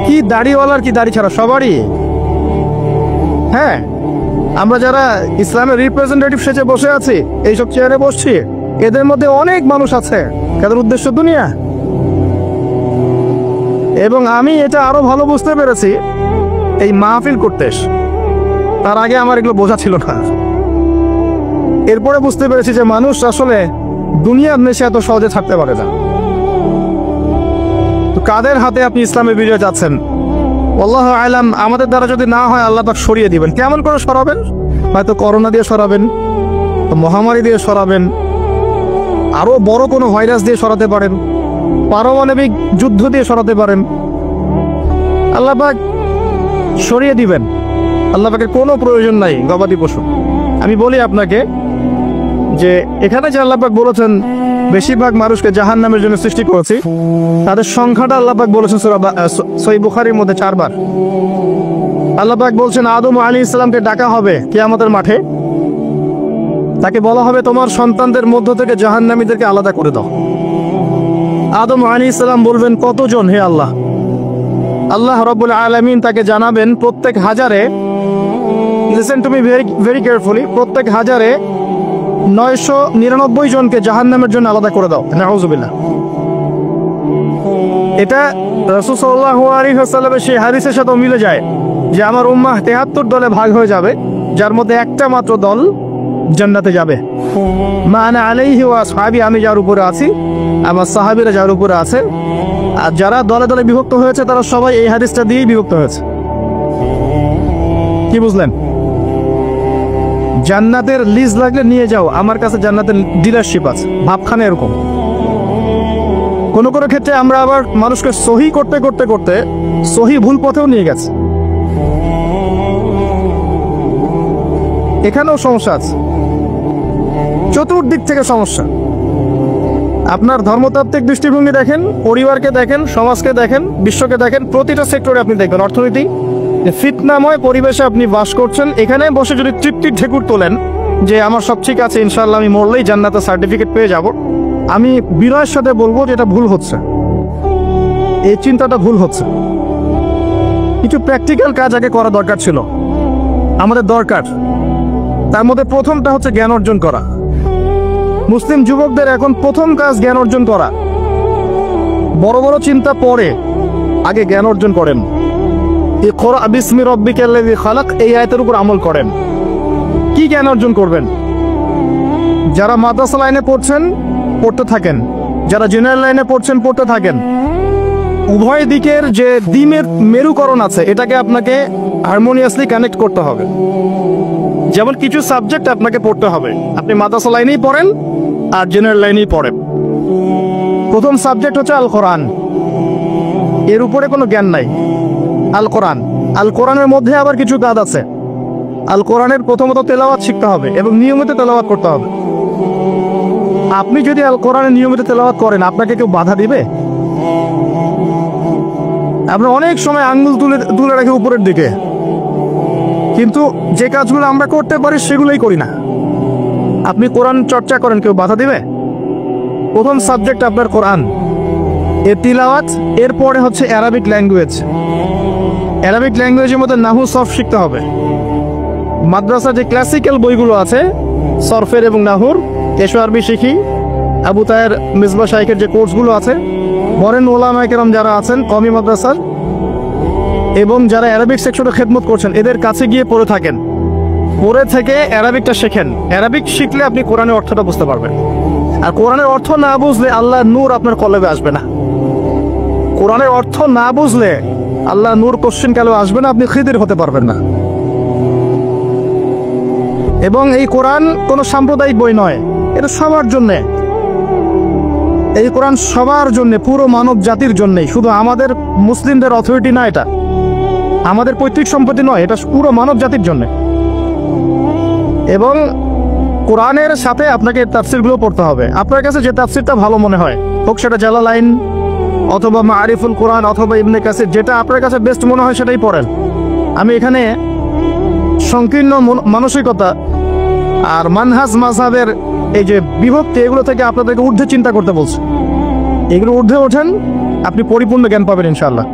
কি দাড়িওয়ালার কি দাড়ি ছাড়া, সবারই। হ্যাঁ, আমরা যারা ইসলামের রিপ্রেজেন্টেটিভ সেজে বসে আছি, এইসব চেয়ারে বসছি, এদের মধ্যে অনেক মানুষ আছে যাদের উদ্দেশ্য দুনিয়া। এবং আমি এটা আরো ভালো বুঝতে পেরেছি এই মাহফিল করতে এসে। তার আগে আমার এগুলো বোঝা ছিল না। এরপরে বুঝতে পেরেছি যে মানুষ আসলে দুনিয়ার নেশে এত সহজে থাকতে পারে না। তো কাদের হাতে আপনি ইসলামের বিজয় চাচ্ছেন? আল্লাহু আ'লাম। আমাদের দ্বারা যদি না হয়, আল্লাহ পাক সরিয়ে দিবেন। কেমন করে সরাবেন? হয়তো করোনা দিয়ে সরাবেন, মহামারী দিয়ে সরাবেন, আরো বড় কোনো ভাইরাস দিয়ে সরাতে পারেন, পারমাণবিক যুদ্ধ দিয়ে সরাতে পারেন। আল্লাহ পাক সরিয়ে দিবেন। আল্লাহ পাকের কোনো প্রয়োজন নাই গবাদি পশু। আমি বলি আপনাকে যে এখানে যে আল্লাহ পাক বলেছেন বেশিরভাগ মানুষকে জাহান্নামের জন্য সৃষ্টি করেছি, তাদের সংখ্যাটা আল্লাহ পাক বলেছেন সূরা সহিহ বুখারীর মধ্যে 4 বার। আল্লাহ পাক বলছেন আদম আলাইহিস সালামকে ডাকা হবে কিয়ামতের মাঠে, তাকে বলা হবে তোমার সন্তানদের মধ্য থেকে জাহান্নামীদেরকে আলাদা করে দাও। আদম আলাইহিস সালাম বলবেন কতজন হে আল্লাহ? আল্লাহ রাব্বুল আলামিন তাকে জানাবেন প্রত্যেক হাজারে, listen to me very carefully, প্রত্যেক হাজারে 999 জনকে জাহান্নামের জন্য আলাদা করে দাও। নাউযুবিল্লাহ। এটা রাসূল সাল্লাল্লাহু আলাইহি ওয়াসাল্লামের সেই হাদিসের সাথে মিলে যায় যে আমার উম্মাহ 73 দলে ভাগ হয়ে যাবে, যার মধ্যে একটা মাত্র দল জান্নাতে যাবে। মা আনা আলাইহি ওয়া আসহাবি, আমি যার উপরে আছি, আমার সাহাবীরা যার উপরে আছে। আর যারা দলে দলে বিভক্ত হয়েছে, তারা সবাই এই হাদিসটা দিয়েই বিভক্ত হয়েছে। কি বুঝলেন? জান্নাতের লিজ লাগলে নিয়ে যাও, আমার কাছে জান্নাতের ডিলারশিপ আছে, ভাবখানে এরকম। কোনো কোনো ক্ষেত্রে আমরা আবার মানুষকে সহি করতে করতে করতে সহি ভুল পথেও নিয়ে গেছে। এখানেও সমস্যা আছে, চতুর্দিক থেকে সমস্যা। আপনার ধর্মতাত্ত্বিক দৃষ্টিভঙ্গি দেখেন, পরিবারকে দেখেন, সমাজকে দেখেন, বিশ্বকে দেখেন, প্রতিটা সেক্টরে আপনি দেখবেন অর্থনীতি, ফিতনাময় পরিবেশে আপনি বাস করছেন। এখানে বসে যদি তৃপ্তির ঢেকুর তোলেন যে আমার সব ঠিক আছে, ইনশাআল্লাহ আমি মরলেই জান্নাতের সার্টিফিকেট পেয়ে যাব, আমি বিনয়ের সাথে বলবো যে এটা ভুল হচ্ছে, এই চিন্তাটা ভুল হচ্ছে। কিছু প্র্যাকটিক্যাল কাজ আগে করা দরকার ছিল, আমাদের দরকার। তার মধ্যে প্রথমটা হচ্ছে জ্ঞান অর্জন করা। মুসলিম যুবকদের এখন প্রথম কাজ জ্ঞান অর্জন করা। বড় বড় চিন্তা পরে, আগে জ্ঞান অর্জন করেন। ইকরা বিসমি রাব্বিকাল্লাযী খালাক, এই আয়াতের উপর আমল করেন। কি জ্ঞান অর্জন করবেন? যারা মাদ্রাসা লাইনে পড়ছেন পড়তে থাকেন, যারা জেনারেল লাইনে পড়ছেন পড়তে থাকেন। উভয় দিকের যে দ্বিমের মেরুকরণ আছে, এটাকে আপনাকে হারমোনিয়াসলি কানেক্ট করতে হবে। যেমন কিছু সাবজেক্ট আপনাকে পড়তে হবে, আপনি মাদ্রাসা লাইনেই পড়েন আর জেনারেল লাইনেই পড়েন। প্রথম সাবজেক্ট হচ্ছে আল কোরআন, এর উপরে কোনো জ্ঞান নাই। আল কোরআন, আল কোরআনের মধ্যে আবার কিছু কাজ আছে। আল কোরআনের প্রথমত তেলাওয়াত শিখতে হবে এবং নিয়মিত তেলাওয়াত করতে হবে। আপনি যদি আল কোরআনের নিয়মিত তেলাওয়াত করেন, আপনাকে কেউ বাধা দিবে? আমরা অনেক সময় আঙ্গুল তুলে রাখি উপরের দিকে, কিন্তু যে কাজগুলো আমরা করতে পারি সেগুলোই করি না। আপনি কোরআন চর্চা করেন, কেউ বাধা দিবে? প্রথম সাবজেক্ট আপনার কোরআন, এর তিলাওয়াত, এরপরে হচ্ছে অ্যারাবিক ল্যাঙ্গুয়েজ। অ্যারাবিক ল্যাঙ্গুয়েজের মধ্যে নাহু সরফ শিখতে হবে। মাদ্রাসা যে ক্লাসিক্যাল বইগুলো আছে সরফের এবং নাহুর, এসো আরবি শিখি, আবু তাহের মিসবাহ শাইখের যে কোর্সগুলো আছে, মরেন ওলামায়ে কেরাম যারা আছেন কওমি মাদ্রাসার এবং যারা অ্যারাবিক সেকশনে খেদমত করছেন, এদের কাছে গিয়ে পড়ে থাকেন, পড়ে থেকে অ্যারাবিকটা শেখেন। অ্যারাবিক শিখলে আপনি কোরআনের অর্থটা বুঝতে পারবেন। আর কোরআনের অর্থ না বুঝলে আল্লাহর নূর আপনার কলবে আসবে না। কোরআনের অর্থ না বুঝলে আল্লাহ নূর কোশ্চিন কালেও আসবে না, আপনি খিদির হতে পারবেন না। এবং এই কোরআন কোনো সাম্প্রদায়িক বই নয়, এটা সবার জন্যে। এই কোরআন সবার জন্য, পুরো মানব জাতির জন্যই, শুধু আমাদের মুসলিমদের অথরিটি না, এটা আমাদের পৈতৃক সম্পত্তি নয়, এটা পুরো মানব জাতির জন্য। এবং কোরআনের সাথে আপনাকে তাফসিরগুলো পড়তে হবে। আপনার কাছে যে তাফসিরটা ভালো মনে হয়, হোক সেটা জালালাইন অথবা মারিফুল কোরআন অথবা ইবনে কাসির, যেটা আপনার কাছে বেস্ট মনে হয় সেটাই পড়েন। আমি এখানে সংকীর্ণ মানসিকতা আর মানহাজ মাযহাবের এই যে বিভক্তি, এগুলো থেকে আপনাদেরকে ঊর্ধ্বে চিন্তা করতে বলছি। এগুলো ঊর্ধ্বে ওঠেন, আপনি পরিপূর্ণ জ্ঞান পাবেন ইনশাআল্লাহ।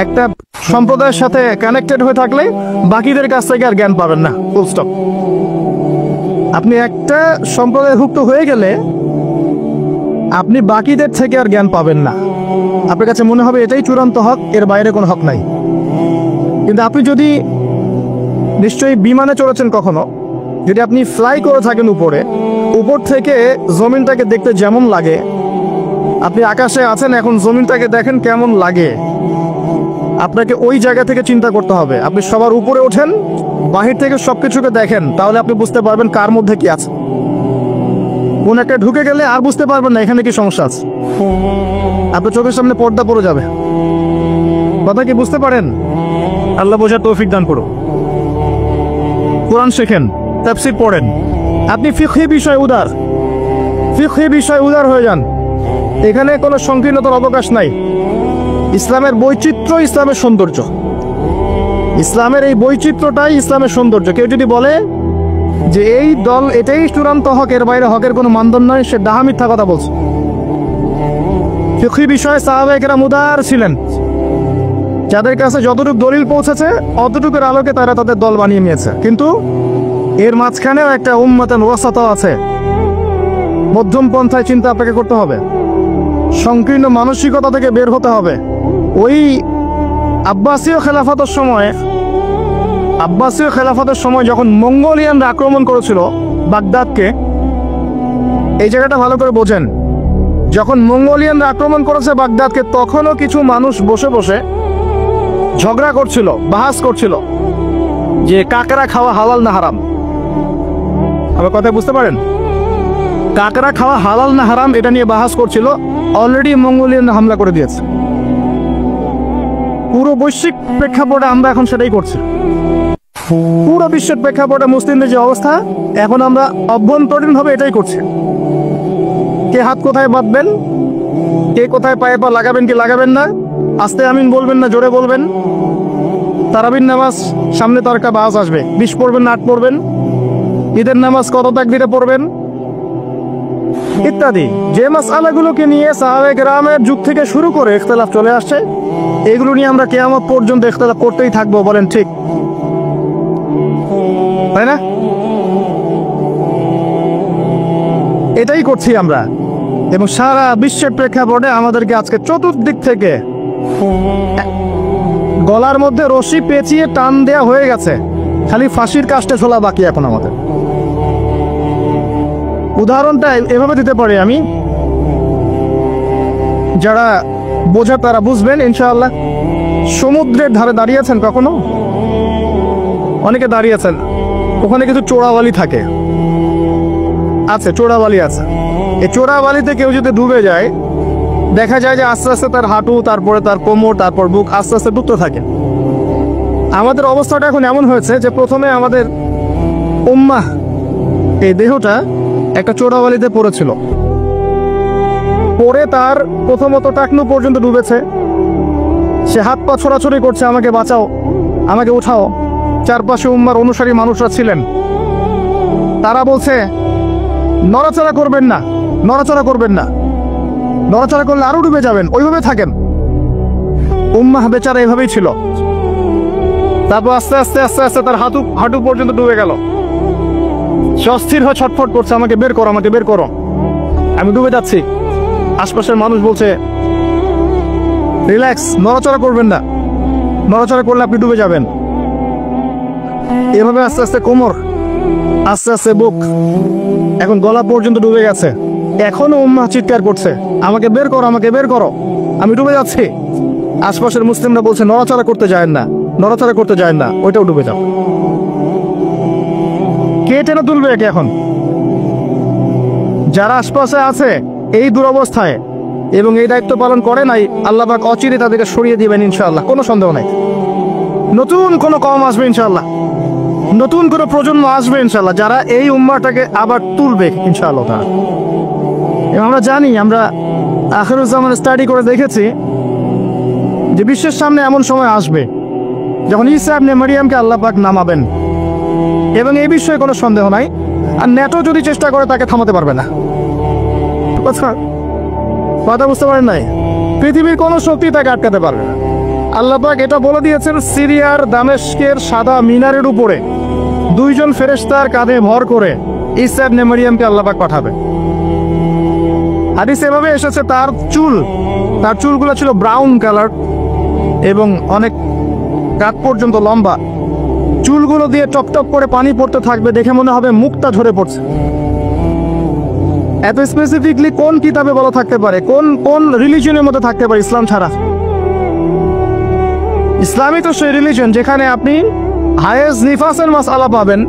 একটা সম্প্রদায়ের সাথে কানেক্টেড হয়ে থাকলে বাকিদের কাছ থেকে আর জ্ঞান পাবেন না, ফুল স্টপ। আপনি একটা সম্প্রদায়ভুক্ত হয়ে গেলে আপনি বাকিদের থেকে আর জ্ঞান পাবেন না। আপনার কাছে মনে হবে এটাই চূড়ান্ত হক, এর বাইরে কোনো হক নাই। কিন্তু আপনি যদি নিশ্চয়ই বিমানে চড়েছেন কখনো, যদি আপনি ফ্লাই করে থাকেন উপর থেকে জমিনটাকে দেখতে যেমন লাগে, আপনি আকাশে আছেন, এখন জমিনটাকে দেখেন কেমন লাগে, আপনাকে ওই জায়গা থেকে চিন্তা করতে হবে। আপনি সবার উপরে ওঠেন, বাহির থেকে সবকিছুকে দেখেন, তাহলে আপনি বুঝতে পারবেন কার মধ্যে কি আছে। কোন একটা ঢুকে গেলে আর বুঝতে পারবেন না এখানে কি সমস্যা আছে, আপনার চোখের সামনে পর্দা পড়ে যাবে। কথা কি বুঝতে পারেন? আল্লাহ বোঝার তৌফিক দান করুন। কোরআন শেখেন, তাফসীর পড়েন। আপনি ফিকহি বিষয় উদার হয়ে যান। এখানে কোনো সংকীর্ণতার অবকাশ নাই। ইসলামের বৈচিত্র্য ইসলামের সৌন্দর্য। ইসলামের এই বৈচিত্র্যটাই ইসলামের সৌন্দর্য। কেউ যদি বলে যে এই দল এটাই চূড়ান্ত হক, এর বাইরে হকের কোনো মানদণ্ড নয়, সে ডাহা মিথ্যা কথা বলছে। ফিকহি বিষয়ে সাহাবায়ে কেরাম উদার ছিলেন। যাদের কাছে যতটুকু দলিল পৌঁছেছে অতটুকুর আলোকে তারা তাদের দল বানিয়ে নিয়েছে। কিন্তু এর মাঝখানেও একটা উম্মাতান ওয়াসাতা আছে, মধ্যম পন্থায় চিন্তা আপনাকে করতে হবে, সংকীর্ণ মানসিকতা থেকে বের হতে হবে। ওই আব্বাসীয় খেলাফতের সময় যখন মঙ্গোলিয়ানরা আক্রমণ করেছিল বাগদাদকে, এই জায়গাটা ভালো করে বোঝেন। যখন মঙ্গোলিয়ানরা আক্রমণ করেছে বাগদাদকে, তখনও কিছু মানুষ বসে বসে ঝগড়া করছিল, বাহাস করছিল যে কাকড়া খাওয়া হালাল না হারাম। আমার কথা বুঝতে পারেন? কাকড়া খাওয়া হালাল না হারাম এটা নিয়ে বাহাস করছিল। অলরেডি মঙ্গোলিয়ানরা হামলা করে দিয়েছে। পুরো বৈশ্বিক প্রেক্ষাপটে আমরা এখন সেটাই করছি। পুরো বিশ্বের প্রেক্ষাপটে মুসলিমদের যে অবস্থা, এখন আমরা অভ্যন্তরীণভাবে এটাই করছি। কে হাত কোথায় বাঁধবেন, কে কোথায় পায়ে পা লাগাবেন কি লাগাবেন না, আস্তে আমিন বলবেন না জোরে বলবেন, তারাবির নামাজ সামনে তো একটা বাস আসবে, 20 পড়বেন না 8 পড়বেন, ঈদের নামাজ কত তাকবীরে পড়বেন ইত্যাদি। যে মাসআলাগুলোকে নিয়ে সাহাবায়ে কেরামের যুগ থেকে শুরু করে ইখতিলাফ চলে আসছে, এগুলো নিয়ে আমরা কিয়ামত পর্যন্ত ইখতিলাফ করতেই থাকবো। বলেন ঠিক, তাই না? এটাই করছি আমরা। এবং সারা বিশ্বের প্রেক্ষাপটে আমাদেরকে আজকে চতুর্দিক থেকে গলার মধ্যে রশি পেঁচিয়ে টান দেয়া হয়ে গেছে, খালি ফাঁসির কাস্টে ঝোলা বাকি এখন আমাদের। উদাহরণটা এভাবে দিতে পারি আমি, যারা বোঝা তারা বুঝবেন ইনশাআল্লাহ। সমুদ্রের ধারে দাঁড়িয়েছেন কখনো? অনেকে দাঁড়িয়েছেন, ওখানে কিছু চোরাবালি থাকে, আছে চোরাবালি আছে। এই চোরাবালিতে কেউ যদি ডুবে যায়, দেখা যায় যে আস্তে আস্তে তার হাঁটু, তারপরে তার কোমর, তারপর বুক আস্তে আস্তে ডুবতে থাকে। আমাদের অবস্থাটা এখন এমন হয়েছে যে প্রথমে আমাদের উম্মাহ এই দেহটা একটা চোরাবালিতে পড়েছিল, পরে তার প্রথমত টাকনু পর্যন্ত ডুবেছে। সে হাত পা ছোড়াছড়ি করছে, আমাকে বাঁচাও, আমাকে উঠাও। চারপাশে উম্মার অনুসারী মানুষরা ছিলেন, তারা বলছে নড়াচড়া করবেন না, নড়াচড়া করবেন না, নড়াচড়া করলে আরো ডুবে যাবেন, ওইভাবে থাকেন। উম্মাহ বেচারা এভাবেই ছিল। তারপর আস্তে আস্তে আস্তে আস্তে তার হাঁটু পর্যন্ত ডুবে গেল। সে অস্থির হয়ে ছটফট করছে, আমাকে বের করো, আমাকে বের করো, আমি ডুবে যাচ্ছি। আশপাশের মানুষ বলছে রিল্যাক্স, নড়াচড়া করবেন না, নড়াচড়া করলে আপনি ডুবে যাবেন। এভাবে আস্তে আস্তে কোমর, আস্তে আস্তে বুক, এখন গলা পর্যন্ত ডুবে গেছে। এখনো উম্মাহ চিৎকার করছে, আমাকে বের করো, আমাকে বের করো, আমি ডুবে যাচ্ছি। আশপাশের মুসলিমরা বলছে নড়াচড়া করতে যায় না, নড়াচড়া করতে যায় না, ওইটাও ডুবে যাও। কে টেনে তুলবে একে এখন? যারা আশপাশে আছে এই দুরবস্থায় এবং এই দায়িত্ব পালন করে নাই, আল্লাহ পাক অচিরে তাদেরকে সরিয়ে দিবেন ইনশাআল্লাহ, কোনো সন্দেহ নাই। নতুন কোনো কওম আসবে ইনশাআল্লাহ, নতুন কোনো প্রজন্ম আসবে ইনশাআল্লাহ, যারা এই উম্মাহটাকে আবার তুলবে ইনশাআল্লাহ। এবং আমরা জানি, আমরা আখিরুজ্জামান স্টাডি করে দেখেছি যে বিশ্বের সামনে এমন সময় আসবে যখন ঈসা ইবনে মারইয়ামকে আল্লাহ পাক নামাবেন, এবং এই বিষয়ে কোনো সন্দেহ নাই। আর নেটো যদি চেষ্টা করে তাকে থামাতে পারবে না। কথা বুঝতে পারেন নাই? পৃথিবীর কোনো শক্তি তাকে আটকাতে পারবে না। আল্লাহ পাক এটা বলে দিয়েছেন, সিরিয়ার দামেস্কের সাদা মিনারের উপরে দুইজন ফেরেশতার কাঁধে ভর করে ঈসা ইবনে মারইয়ামকে আল্লাহ পাক পাঠাবে। হাদিস এভাবে এসেছে, তার চুলগুলো ছিল ব্রাউন কালার এবং অনেক কাঠ পর্যন্ত লম্বা। চুলগুলো দিয়ে টপটপ করে পানি পড়তে থাকবে, দেখে মনে হবে মুক্তা ঝরে পড়ছে। এত স্পেসিফিকলি কোন কিতাবে বলা থাকতে পারে, কোন রিলিজনের মধ্যে থাকতে পারে ইসলাম ছাড়া? ইসলামই তো সেই রিলিজন যেখানে আপনি হায়েস্ট নিফাসের মাসআলা পাবেন,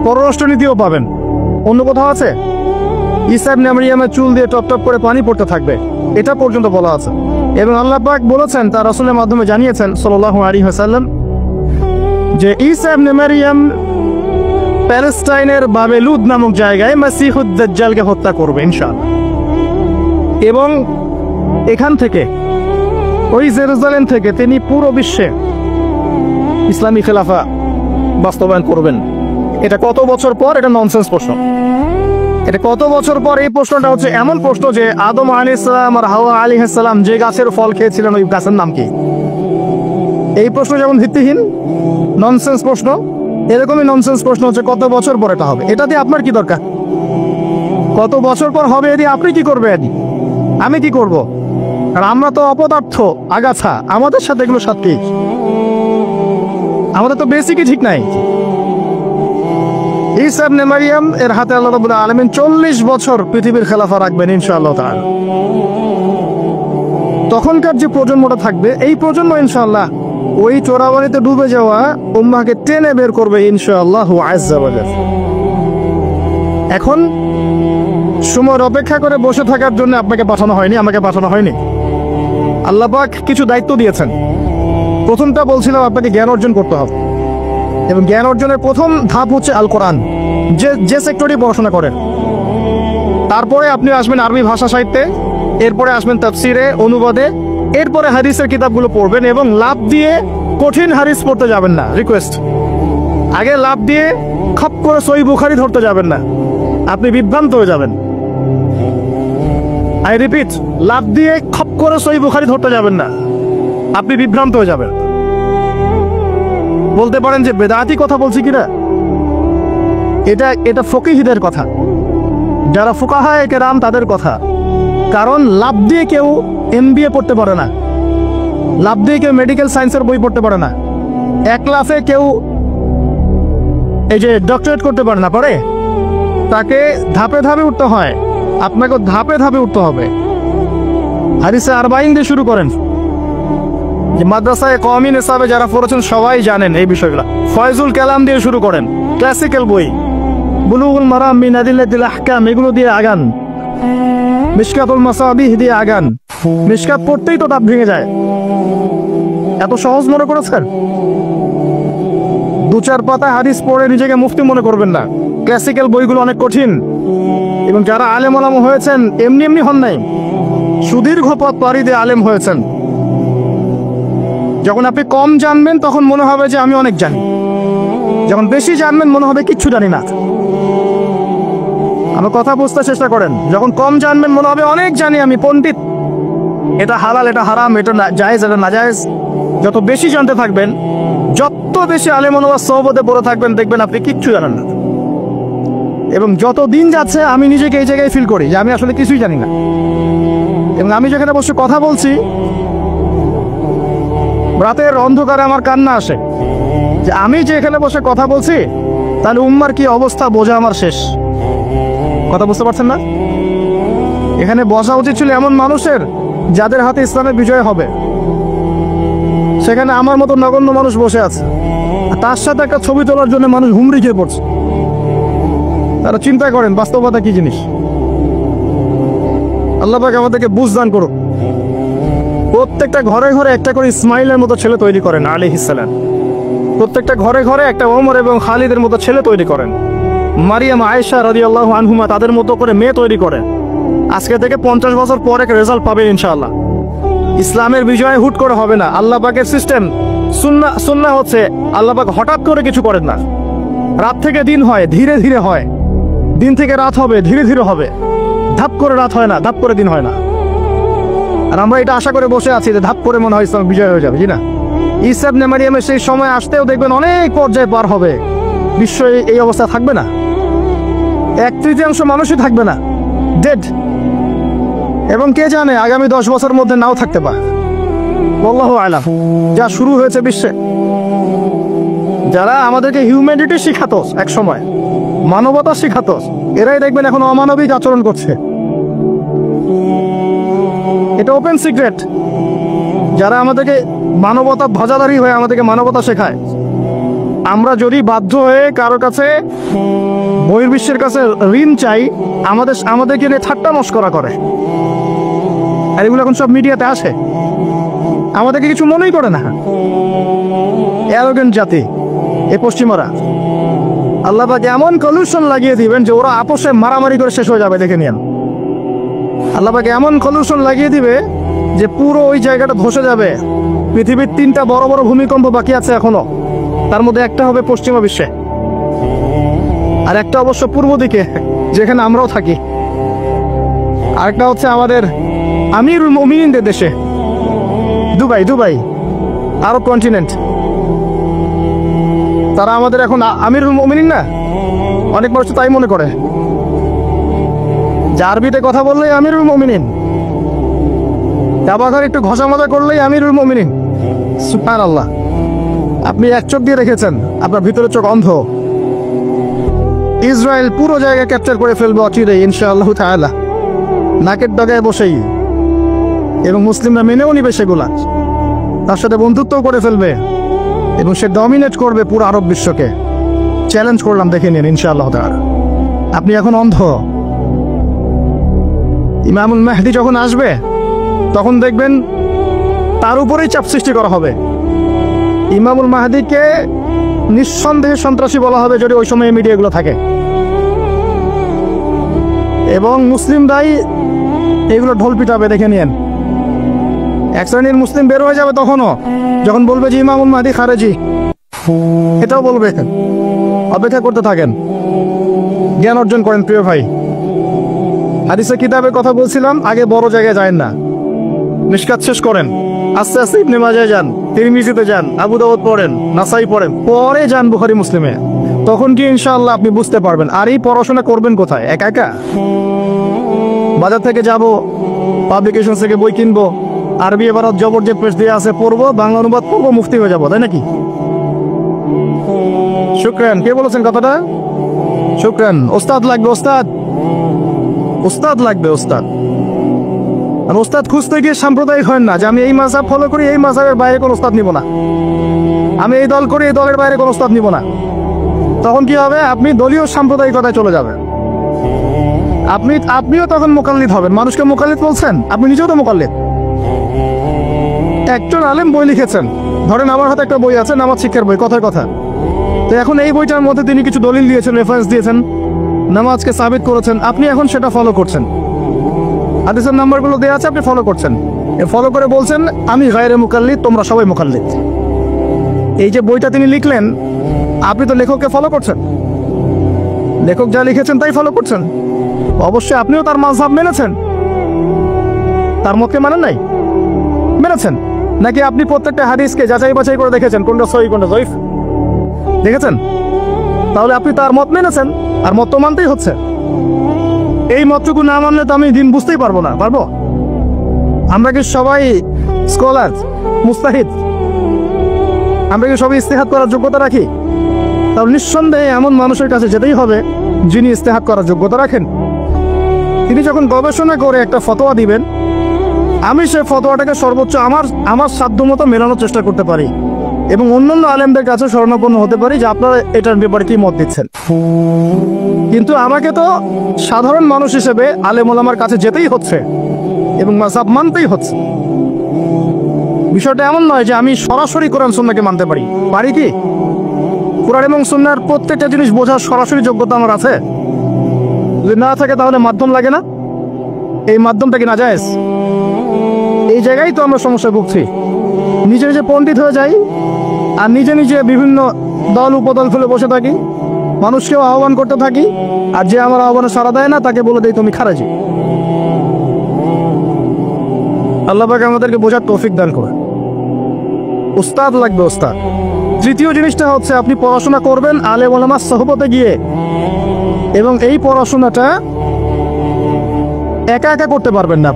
পররাষ্ট্রনীতিও পাবেন। অন্য কোথাও আছে? ঈসা ইবনে মারইয়ামের চুল দিয়ে টপটপ করে পানি পড়তে থাকবে, এটা পর্যন্ত বলা আছে। এবং আল্লাহ পাক বলেছেন, তার রাসূলের মাধ্যমে জানিয়েছেন সাল্লাল্লাহু আলাইহি ওয়াসাল্লাম, যে ঈসা ইবনে মারইয়াম প্যালেস্টাইনের বাবেলুদ নামক জায়গায় মাসিহুদ দাজ্জালকে হত্যা করবে ইনশাআল্লাহ। এবং এখান থেকে, ওই জেরুজালেম থেকে তিনি পুরো বিশ্বে ইসলামী খেলাফা বাস্তবায়ন করবেন। এটা কত বছর পর? এটা ননসেন্স প্রশ্ন। এটা কত বছর পর? এই প্রশ্নটা হচ্ছে এমন প্রশ্ন যে আদম আলাইহিস সালাম আর হাওয়া আলাইহিস সালাম যে গাছের ফল খেয়েছিলেন, ওই গাছের নাম কি? এই প্রশ্ন যেমন ভিত্তিহীন, ননসেন্স প্রশ্ন, এরকমই ননসেন্স প্রশ্ন হচ্ছে কত বছর পর এটা হবে। এটা দিয়ে আপনার কি দরকার? কত বছর পর হবে এদি আপনি কি করবে? এদি আমি কি করব? আর আমরা তো অপদার্থ, আগাছা, আমাদের সাথে এগুলো সাথে আমাদের তো বেসিকই ঠিক নাই। ঈসা ইবনে মারইয়াম এর হাতে আল্লাহ রাব্বুল আলামিন 40 বছর পৃথিবীর খেলাফা রাখবেন ইনশাআল্লাহ তাআলা। তখনকার যে প্রজন্মটা থাকবে, এই প্রজন্ম ইনশাআল্লাহ ওই চোরাবালিতে ডুবে যাওয়া উম্মাহকে টেনে বের করবে ইনশাআল্লাহ আযজা ওয়া জাল। এখন সময় অপেক্ষা করে বসে থাকার জন্য আপনাকে পাঠানো হয়নি, আমাকে পাঠানো হয়নি। আল্লাহ পাক কিছু দায়িত্ব দিয়েছেন। প্রথমটা বলছিলাম, আপনাকে জ্ঞান অর্জন করতে হবে, এবং জ্ঞান অর্জনের প্রথম ধাপ হচ্ছে আল কোরআন। যে সেক্টরে পড়াশোনা করেন, তারপরে আপনি আসবেন আরবি ভাষা সাহিত্যে, এরপরে আসবেন তাফসিরে, অনুবাদে, এরপরে হাদিসের কিতাবগুলো পড়বেন। এবং লাভ দিয়ে কঠিন হাদিস পড়তে যাবেন না, রিকোয়েস্ট। আগে লাভ দিয়ে খপ করে সহিহ বুখারী ধরতে যাবেন না, আপনি বিভ্রান্ত হয়ে যাবেন। আই রিপিট, লাভ দিয়ে খপ করে সহিহ বুখারী ধরতে যাবেন না, আপনি বিভ্রান্ত হয়ে যাবেন। বলতে পারেন যে বেদাতি কথা বলছি কিনা, এটা ফকিহদের কথা, যারা ফুকাহায়ে কেরাম তাদের কথা। কারণ লাভ দিয়ে কেউ এমবিএ পড়তে পারে না, লাভ দিয়ে কেউ মেডিকেল সায়েন্সের বই পড়তে পারে না, এক লাফে কেউ এই যে ডক্টরেট করতে পারে না, পারে। তাকে ধাপে ধাপে উঠতে হয়, আপনাকে ধাপে ধাপে উঠতে হবে। হাদিসে আরবাইন দিয়ে শুরু করেন, যে মাদ্রাসায় কওমি নিসাবে যারা পড়েছেন সবাই জানেন এই বিষয়গুলো। ফয়জুল কালাম দিয়ে শুরু করেন, ক্লাসিক্যাল বই, বুলুগুল মারাম মিন আদিল্লাতিল আহকাম, এগুলো দিয়ে আগান। মিশকাতুল মাসাবিহ দিয়ে আগান। মিশকাত পড়তেই তো দাঁত ভেঙে যায়, এত সহজ মনে করেছেন? 2-4 পাতা হাদিস পড়ে নিজেকে মুফতি মনে করবেন না। ক্লাসিক্যাল বইগুলো অনেক কঠিন, এবং যারা আলেম ওলামা হয়েছেন এমনি এমনি হন নাই, সুদীর্ঘ পথ পাড়ি দিয়ে আলেম হয়েছেন। যখন আপনি কম জানবেন তখন মনে হবে যে আমি অনেক জানি, যখন বেশি জানবেন মনে হবে কিচ্ছু জানি না। আমার কথা বুঝতে চেষ্টা করেন। যখন কম জানবেন মনে হবে অনেক জানি, আমি পণ্ডিত, এটা হালাল, এটা হারাম, এটা জায়েজ, এটা নাজায়েজ। যত বেশি জানতে থাকবেন, যত বেশি আলেম ওলামার সোহবতে পড়ে থাকবেন, দেখবেন আপনি কিচ্ছু জানেন না। এবং যত দিন যাচ্ছে আমি নিজেকে এই জায়গায় ফিল করি যে আমি আসলে কিছুই জানি না। এবং আমি যেখানে বসে কথা বলছি, রাতের অন্ধকারে আমার কান্না আসে যে আমি যে এখানে বসে কথা বলছি, তাহলে উম্মার কি অবস্থা বোঝা আমার শেষ। কথা বুঝতে পারছেন না? এখানে বসা উচিত ছিল এমন মানুষের যাদের হাতে ইসলামের বিজয় হবে। সেখানে আমার মতো নগণ্য মানুষ বসে আছে, তার সাথে একটা ছবি তোলার জন্য মানুষ হুমড়ি খেয়ে পড়ছে। তারা চিন্তা করেন বাস্তবতা কি জিনিস। আল্লাহ পাক আমাদেরকে বুঝদান করুক। প্রত্যেকটা ঘরে ঘরে একটা করে ইসমাইলের মতো ছেলে তৈরি করেন আলাইহিস সালাম। প্রত্যেকটা ঘরে ঘরে একটা ওমর এবং খালিদের মতো ছেলে তৈরি করেন। মারিয়াম, আয়েশা রাদিয়াল্লাহু আনহুমা তাদের মতো করে মেয়ে তৈরি করেন। আজকে থেকে 50 বছর পরে রেজাল্ট পাবেন ইনশাআল্লাহ। ইসলামের বিজয় হুট করে হবে না। আল্লাহ পাকের সিস্টেম সুন্নাহ হচ্ছে আল্লাহ পাক হঠাৎ করে কিছু করেন না। রাত থেকে দিন হয়, ধীরে ধীরে হয়। দিন থেকে রাত হবে, ধীরে ধীরে হবে। ধাপ করে রাত হয় না, ধাপ করে দিন হয় না। আর আমরা এটা আশা করে বসে আছি যে ধাপ করে মনে হয় ইসলাম বিজয় হয়ে যাবে, জি না? ঈসা ইবনে মারিয়ামের সেই সময় আসতেও দেখবেন অনেক পর্যায়ে পার হবে। বিশ্ব এই অবস্থা থাকবে না, 1/3 মানুষই থাকবে না, ডেড। এবং কে জানে আগামী 10 বছরের মধ্যে নাও থাকতে পারে। আল্লাহু আ'লাম। যা শুরু হয়েছে বিশ্বে, যারা আমাদেরকে হিউম্যানিটি শিখাতো, এক সময় মানবতা শিখাতো, এরাই দেখবেন এখন অমানবিক আচরণ করছে। এটা ওপেন সিক্রেট। যারা আমাদেরকে মানবতা ধ্বজাধারী হয়ে আমাদেরকে মানবতা শেখায়, আমরা যদি বাধ্য হয়ে কারো কাছে, বহির্বিশ্বের কাছে ঋণ চাই, আমাদেরকে নিয়ে ঠাট্টা মশকরা করে। আর এগুলো এখন সব মিডিয়াতে আসে, আমাদেরকে কিছু মনেই করে না। অ্যারোগেন্ট জাতি এ পশ্চিমারা। আল্লাহ পাক এমন কলিউশন লাগিয়ে দিবেন যে ওরা আপোষে মারামারি করে শেষ হয়ে যাবে, দেখে নিন। আল্লাহ পাক এমন কলিউশন লাগিয়ে দিবে যে পুরো ওই জায়গাটা ধসে যাবে। পৃথিবীর 3টা বড় বড় ভূমিকম্প বাকি আছে এখনো, তার মধ্যে একটা হবে পশ্চিমা বিশ্বে, আর একটা অবশ্য পূর্ব দিকে যেখানে আমরাও থাকি, আরেকটা হচ্ছে আমাদের আমিরুল মুমিনিনদের দেশে, দুবাই, আরব কন্টিনেন্ট। তারা আমাদের এখন আমিরুল মুমিনিন না, অনেক মানুষ তাই মনে করে যে আরবিতে কথা বললেই আমিরুল মুমিনিন, আবার একটু ঘষা মজা করলেই আমিরুল মুমিনিন। সুবহানাল্লাহ। আপনি এক চোখ দিয়ে রেখেছেন, আপনার ভিতরে চোখ অন্ধ। ইসরায়েল পুরো জায়গা ক্যাপচার করে ফেলবে অচিরেই ইনশাআল্লাহ তাআলা, নাকের ডগায় বসেই। এবং মুসলিমরা মেনেও নিবে সেগুলা, তার সাথে বন্ধুত্বও করে ফেলবে, এবং সে ডমিনেট করবে পুরো আরব বিশ্বকে। চ্যালেঞ্জ করলাম, দেখে নিন ইনশাআল্লাহ তাআলা। আপনি এখন অন্ধ। ইমামুল মেহদি যখন আসবে তখন দেখবেন তার উপরেই চাপ সৃষ্টি করা হবে। ইমামুল মাহদিকে নিঃসন্দেহে সন্ত্রাসী বলা হবে যদি ওই সময় মিডিয়াগুলো থাকে, এবং মুসলিমরাই এগুলো ঢোল পিটাবে, দেখে নিন। এক শ্রেণীর মুসলিম বের হয়ে যাবে তখনও, যখন বলবে যে ইমামুল মাহদি খারেজি, এটাও বলবে। অপেক্ষা করতে থাকেন, জ্ঞান অর্জন করেন প্রিয় ভাই। হাদিসে কিতাবের কথা বলছিলাম, আগে বড় জায়গায় যায় না, মিশকাত শেষ করেন, আস্তে আস্তে ইবনে মাজাহ যান, তিরমিজিতে যান, আবু দাউদ পড়েন, নাসাই পড়েন, পরে যান বুখারী মুসলিমে। তখন কি ইনশাআল্লাহ আপনি বুঝতে পারবেন। আর এই পড়াশোনা করবেন কোথায়? একা একা? বাজার থেকে যাব, পাবলিকেশন থেকে বই কিনবো, আরবি এবারত জবর যে পেজ দিয়ে আছে পড়বো, বাংলা অনুবাদ পড়বো, মুফতি হয়ে যাবো, তাই নাকি? শুকরান। কে বলেছেন কথাটা? শুকরান। ওস্তাদ লাগবে, ওস্তাদ লাগবে, ওস্তাদ। আর ওস্তাদ খুঁজতে গিয়ে সাম্প্রদায়িক হয় না যে আমি এই মাযহাব ফলো করি, এই মাযহাবের বাইরে কোনো ওস্তাদ নিব না, আমি এই দল করি, এই দলের বাইরে কোনো ওস্তাদ নিব না। তখন কি হবে? আপনি দলীয় সাম্প্রদায়িকতায় চলে যাবেন। আপনিও তখন মুকাল্লিদ হবেন। মানুষকে মুকাল্লিদ বলছেন, আপনি নিজেও তো মুকাল্লিদ। একজন আলেম বই লিখেছেন, ধরেন আমার হাতে একটা বই আছে, নামাজ শিক্ষার বই, কথার কথা। তো এখন এই বইটার মধ্যে তিনি কিছু দলিল দিয়েছেন, রেফারেন্স দিয়েছেন, নামাজকে সাবিত করেছেন, আপনি এখন সেটা ফলো করছেন। হাদিসের নাম্বারগুলো দেওয়া আছে, আপনি ফলো করছেন। ফলো করে বলছেন আমি গায়রে মুকাল্লিদ, তোমরা সবাই মুকাল্লিদ। এই যে বইটা তিনি লিখলেন, আপনি তো লেখককে ফলো করছেন, লেখক যা লিখেছেন তাই ফলো করছেন। অবশ্যই আপনিও তার মাযহাব মেনেছেন, তার মতকে মানেন নাই, মেনেছেন। নাকি আপনি প্রত্যেকটা হাদিসকে যাচাই বাছাই করে দেখেছেন কোনটা সহিহ কোনটা যঈফ? দেখেছেন? তাহলে আপনি তার মত মেনেছেন, আর মত তো মানতেই হচ্ছে। এই মতটুকু না মানলে তো আমি দিন বুঝতেই পারবো না। পারবো? আমরা কি সবাই স্কলার, মুস্তাহিদ? আমরা কি সবাই ইস্তেহাদ করার যোগ্যতা রাখি? তাহলে নিঃসন্দেহে এমন মানুষের কাছে যেতেই হবে যিনি ইস্তেহাদ করার যোগ্যতা রাখেন। তিনি যখন গবেষণা করে একটা ফতোয়া দিবেন, আমি সেই ফতোয়াটাকে সর্বোচ্চ আমার সাধ্যমতো মেলানোর চেষ্টা করতে পারি এবং অন্যান্য আলেমদের কাছে শরণাপন্ন হতে পারি যে আপনারা এটার ব্যাপারে কি মত দিচ্ছেন। কিন্তু আমাকে তো সাধারণ মানুষ হিসেবে আলেম ওলামার কাছে যেতেই হচ্ছে এবং মাযহাব মানতেই হচ্ছে। বিষয়টা এমন নয় যে আমি সরাসরি কোরআন সুন্নাহকে মানতে পারি। পারি কি? কোরআন এবং সুন্নাহর প্রত্যেকটা জিনিস বোঝার সরাসরি যোগ্যতা আমার আছে? যদি না থাকে তাহলে মাধ্যম লাগে না? এই মাধ্যমটা কি নাজায়েজ? এই জায়গায় তো আমরা সমস্যায় ভুগছি। নিজে নিজে পণ্ডিত হয়ে যাই আর নিজে নিজে বিভিন্ন দল উপদল খুলে বসে থাকি, মানুষকেও আহ্বান করতে থাকি, আর যে আমার আহ্বানে সাড়া দেয় না তাকে বলে দেই তুমি খারাজি। আল্লাহ পাক আমাদেরকে বোঝার তৌফিক দান করে। উস্তাদ লাগবে, উস্তাদ। তৃতীয় জিনিসটা হচ্ছে আপনি পড়াশোনা করবেন আলেম ওলামার সোহবতে গিয়ে, এবং এই পড়াশোনাটা একা একা করতে পারবেন না।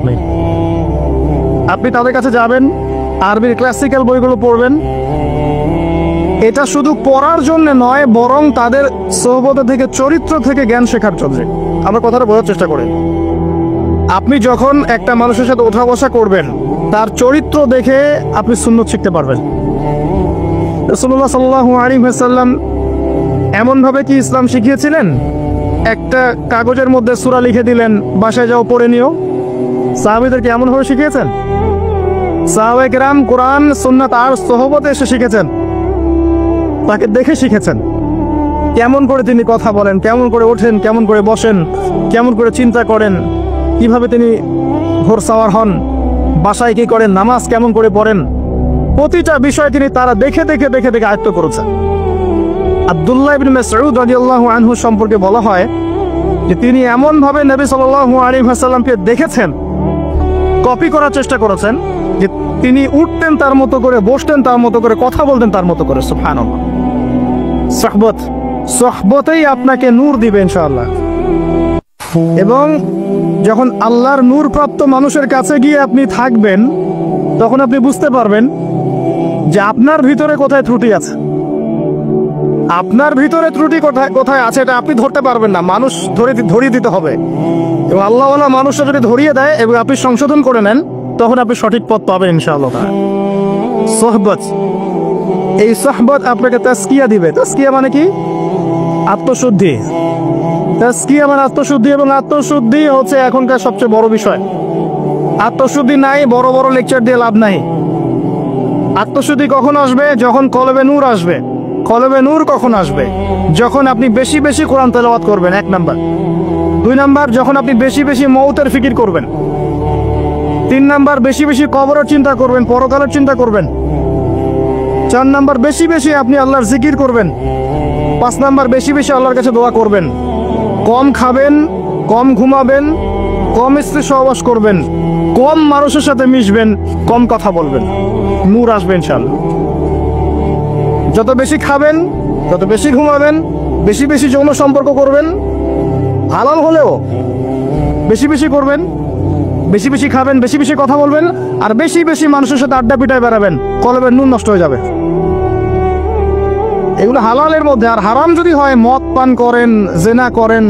আপনি তাদের কাছে যাবেন, আরবির ক্লাসিক্যাল বইগুলো পড়বেন। এটা শুধু পড়ার জন্য নয়, বরং তাদের সোহবতে থেকে, চরিত্র থেকে জ্ঞান শেখার জন্য। আমরা কথাটা বোঝার চেষ্টা করি। আপনি যখন একটা মানুষের সাথে ওঠা বসা করবেন, তার চরিত্র দেখে আপনি সুন্নত শিখতে পারবেন। রাসূলুল্লাহ সাল্লাল্লাহু আলাইহি ওয়াসাল্লাম এমনভাবে কি ইসলাম শিখিয়েছিলেন? একটা কাগজের মধ্যে সূরা লিখে দিলেন, বাসায় যাও পড়ে নিও। সাহাবীদেরকে এমনভাবে শিখিয়েছেন? সাহাবায়ে কেরাম কোরআন সুন্নাত আর সোহবতে এসে শিখেছেন, তাকে দেখে শিখেছেন। কেমন করে তিনি কথা বলেন, কেমন করে ওঠেন, কেমন করে বসেন, কেমন করে চিন্তা করেন, কিভাবে তিনি ঘোর সাওয়ার হন, বাসায় কি করেন, নামাজ কেমন করে পড়েন, প্রতিটা বিষয় তিনি তারা দেখে দেখে দেখে দেখে আয়ত্ত করেছেন। আব্দুল্লাহ ইবনে মাসউদ রাদিয়াল্লাহু আনহু সম্পর্কে বলা হয় যে তিনি এমনভাবে নবী সাল্লাল্লাহু আলাইহি ওয়াসাল্লামকে দেখেছেন, কপি করার চেষ্টা করেছেন, যে তিনি উঠতেন তার মতো করে, বসতেন তার মতো করে, কথা বলতেন তার মতো করে। সুবহানাল্লাহ। সোহবতেই আপনাকে নূর দিবে ইনশাআল্লাহ। এবং যখন আল্লাহর নূর প্রাপ্ত মানুষের কাছে গিয়ে আপনি থাকবেন, তখন আপনি বুঝতে পারবেন যে আপনার ভিতরে কোথায় ত্রুটি আছে। আপনার ভিতরে ত্রুটি কোথায় কোথায় আছে এটা আপনি ধরতে পারবেন না, মানুষ ধরিয়ে দিতে হবে। এবং আল্লাহওয়ালা মানুষটা যদি ধরিয়ে দেয় এবং আপনি সংশোধন করে নেন, তখন আপনি সঠিক পথ পাবেন ইনশাআল্লাহ। সোহবত, এই সোহবত আপনাকে তাজকিয়া দিবে। তাজকিয়া মানে কি? আত্মশুদ্ধি। তাজকিয়া মানে আত্মশুদ্ধি, এবং আত্মশুদ্ধি হচ্ছে এখনকার সবচেয়ে বড় বিষয়। আত্মশুদ্ধি নাই, বড় বড় লেকচার দিয়ে লাভ নাই। আত্মশুদ্ধি কখন আসবে? যখন কলবে নূর আসবে। কলবে নূর কখন আসবে? যখন আপনি বেশি বেশি কোরআন তেলাওয়াত করবেন, 1 নাম্বার। 2 নাম্বার, যখন আপনি বেশি বেশি মৌতের ফিকির করবেন। 3 নাম্বার, বেশি বেশি কবরের চিন্তা করবেন, পরকালের চিন্তা করবেন। 4 নাম্বার, বেশি বেশি আপনি আল্লাহর জিকির করবেন। 5 নাম্বার, বেশি বেশি আল্লাহর কাছে দোয়া করবেন। কম খাবেন, কম ঘুমাবেন, কম স্ত্রী সহবাস করবেন, কম মানুষের সাথে মিশবেন, কম কথা বলবেন। নূর আসবে ইনশাআল্লাহ। যত বেশি খাবেন, যত বেশি ঘুমাবেন, বেশি বেশি যৌন সম্পর্ক করবেন, হালাল হলেও বেশি বেশি করবেন, বেশি বেশি খাবেন, বেশি বেশি কথা বলবেন, আর বেশি বেশি মানুষের সাথে আড্ডা পিটায় বেড়াবেন, কলবের নূর নষ্ট হয়ে যাবে। এগুলো হালালের মধ্যে। আর হারাম যদি হয়, মদ পান করেন, জেনা করেন,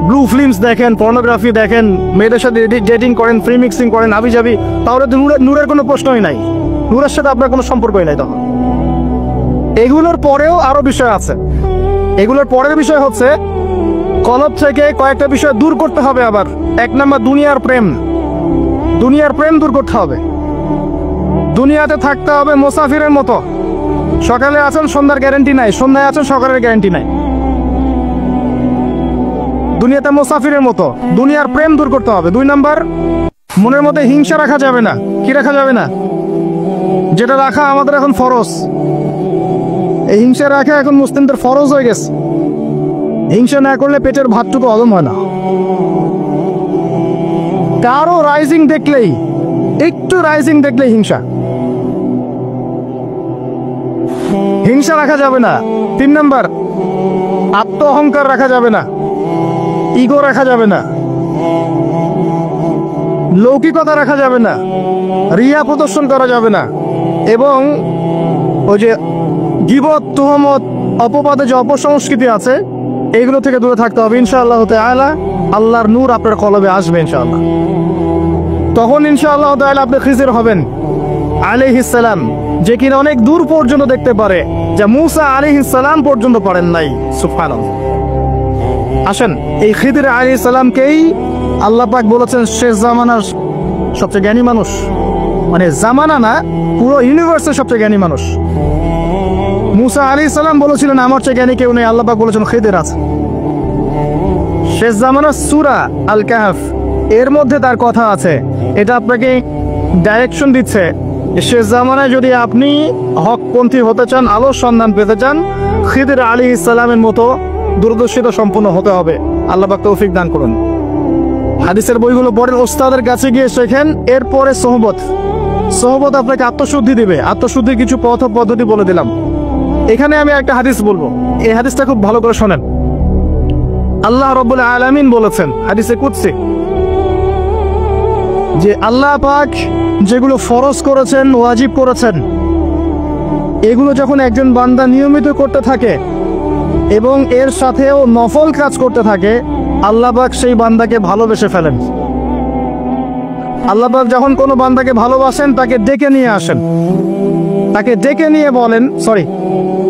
ব্লু ফিল্মস দেখেন, পর্নোগ্রাফি দেখেন, মেয়েদের সাথে ডেটিং করেন, ফ্রি মিক্সিং করেন, আবিজাবি, তাহলে তো নূরের কোনো প্রশ্নই নাই, নূরের সাথে আপনার কোনো সম্পর্কই নাই তখন। এগুলোর পরেও আরো বিষয় আছে। এগুলোর পরের বিষয় হচ্ছে কলব থেকে কয়েকটা বিষয় দূর করতে হবে। আবার 1 নাম্বার, দুনিয়ার প্রেম। দুনিয়ার প্রেম দূর করতে হবে। দুনিয়াতে থাকতে হবে মুসাফিরের মতো। সকালে আছেন, সন্ধ্যার গ্যারান্টি নাই, সন্ধ্যায় আছেন, সকালের গ্যারান্টি নাই। দুনিয়াতে মুসাফিরের মতো, দুনিয়ার প্রেম দূর করতে হবে। 2 নাম্বার, মনের মধ্যে হিংসা রাখা যাবে না। কি রাখা যাবে না? যেটা রাখা আমাদের এখন ফরজ। এই হিংসা রাখা এখন মুসলিমদের ফরজ হয়ে গেছে। হিংসা না করলে পেটের ভাতটুকু হজম হয় না। কারো রাইজিং দেখলেই, একটু রাইজিং দেখলেই হিংসা। হিংসা রাখা যাবে না। 3 নাম্বার, আত্ম অহংকার রাখা যাবে না, ইগো রাখা যাবে না, লৌকিকতা রাখা যাবে না, রিয়া প্রদর্শন করা যাবে না, এবং ওই যে গীবত, তুহমত, অপবাদে যে অপসংস্কৃতি আছে এইগুলো থেকে দূরে থাকতে হবে। ইনশাআল্লাহ তাআলা আল্লাহর নূর আপনার কলবে আসবে ইনশাআল্লাহ। তখন ইনশাআল্লাহ তাআলা আপনি খিজির হবেন আলাইহিস সালাম, যে কিনা অনেক দূর পর্যন্ত দেখতে পারে, যা মূসা আলাইহিস সালাম পর্যন্ত পারেন নাই। সুবহানাল্লাহ। আসেন, এই খিদির আলাইহিস সালামকেই আল্লাহ পাক বলেছেন শেষ জামানার সবচেয়ে জ্ঞানী মানুষ। মানে জামানা না, পুরো ইউনিভার্সের সবচেয়ে জ্ঞানী মানুষ। মূসা আলাইহিস সালাম বলেছিলেন আমার চেয়ে জ্ঞানী কেউ নেই, আল্লাহ পাক বলেছেন খিদির আছে। শেষ জামানার সূরা আল কাহফ এর মধ্যে তার কথা আছে। এটা আপনাকে ডাইরেকশন দিচ্ছে, শেষ জামানায় যদি আপনি হকপন্থী হতে চান, আলোর সন্ধান পেতে চান, খিদির আলাইহিস সালামের মতো দূরদর্শিতা সম্পন্ন হতে হবে। আল্লাহ পাক তৌফিক দান করুন। হাদিসের বইগুলো পড়েন, ওস্তাদের কাছে গিয়ে শেখেন। এরপরে সোহবত, সোহবত আপনাকে আত্মশুদ্ধি দিবে। আত্মশুদ্ধির কিছু পথ ও পদ্ধতি বলে দিলাম। এখানে আমি একটা হাদিস বলবো, এই হাদিসটা খুব ভালো করে শোনেন। আল্লাহ রাব্বুল আলামিন বলেছেন হাদিসে কুদসি যে আল্লাহ পাক যেগুলো ফরজ করেছেন, ওয়াজিব করেছেন, এগুলো যখন একজন বান্দা নিয়মিত করতে থাকে এবং এর সাথেও নফল কাজ করতে থাকে, আল্লাহ পাক সেই বান্দাকে ভালোবেসে ফেলেন। আল্লাহ পাক যখন কোনো বান্দাকে ভালোবাসেন তাকে ডেকে নিয়ে আসেন, তাকে ডেকে নিয়ে বলেন, সরি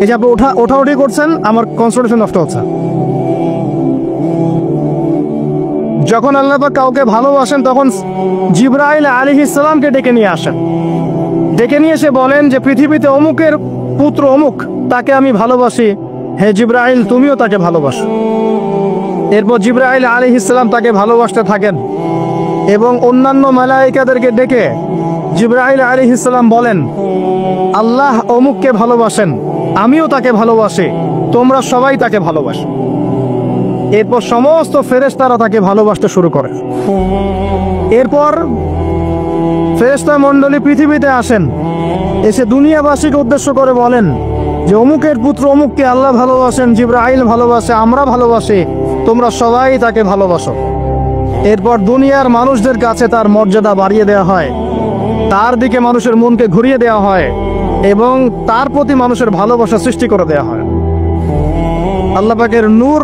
এই যে আপনি ওঠাউঠি করছেন, আমার কনসেন্ট্রেশন নষ্ট হচ্ছে। যখন আল্লাহ পাক কাউকে ভালোবাসেন তখন জিবরাইল আলাইহিস সালামকে ডেকে নিয়ে আসেন। ডেকে নিয়ে এসে বলেন যে পৃথিবীতে অমুকের পুত্র অমুক, তাকে আমি ভালোবাসি, হে জিবরাইল তুমিও তাকে ভালোবাসো। এরপর জিবরাইল আলাইহিস সালাম তাকে ভালোবাসতে থাকেন এবং অন্যান্য মালায়েকাদেরকে ডেকে জিবরাইল আলাইহিস সালাম বলেন আল্লাহ অমুককে ভালোবাসেন, আমিও তাকে ভালোবাসি, তোমরা সবাই তাকে ভালোবাসো। এরপর সমস্ত ফেরেশতারা তাকে ভালোবাসতে শুরু করে। এরপর ফেরেশতা মণ্ডলী পৃথিবীতে আসেন, এসে দুনিয়াবাসীকে উদ্দেশ্য করে বলেন যে অমুকের পুত্র অমুককে আল্লাহ ভালোবাসেন, জিবরাইল ভালোবাসে, আমরা ভালোবাসি, তোমরা সবাই তাকে ভালোবাসো। এরপর দুনিয়ার মানুষদের কাছে তার মর্যাদা বাড়িয়ে দেওয়া হয়, তার দিকে মানুষের মনকে ঘুরিয়ে দেওয়া হয় এবং তার প্রতি মানুষের ভালোবাসা সৃষ্টি করে দেওয়া হয়। আল্লাহ পাকের নূর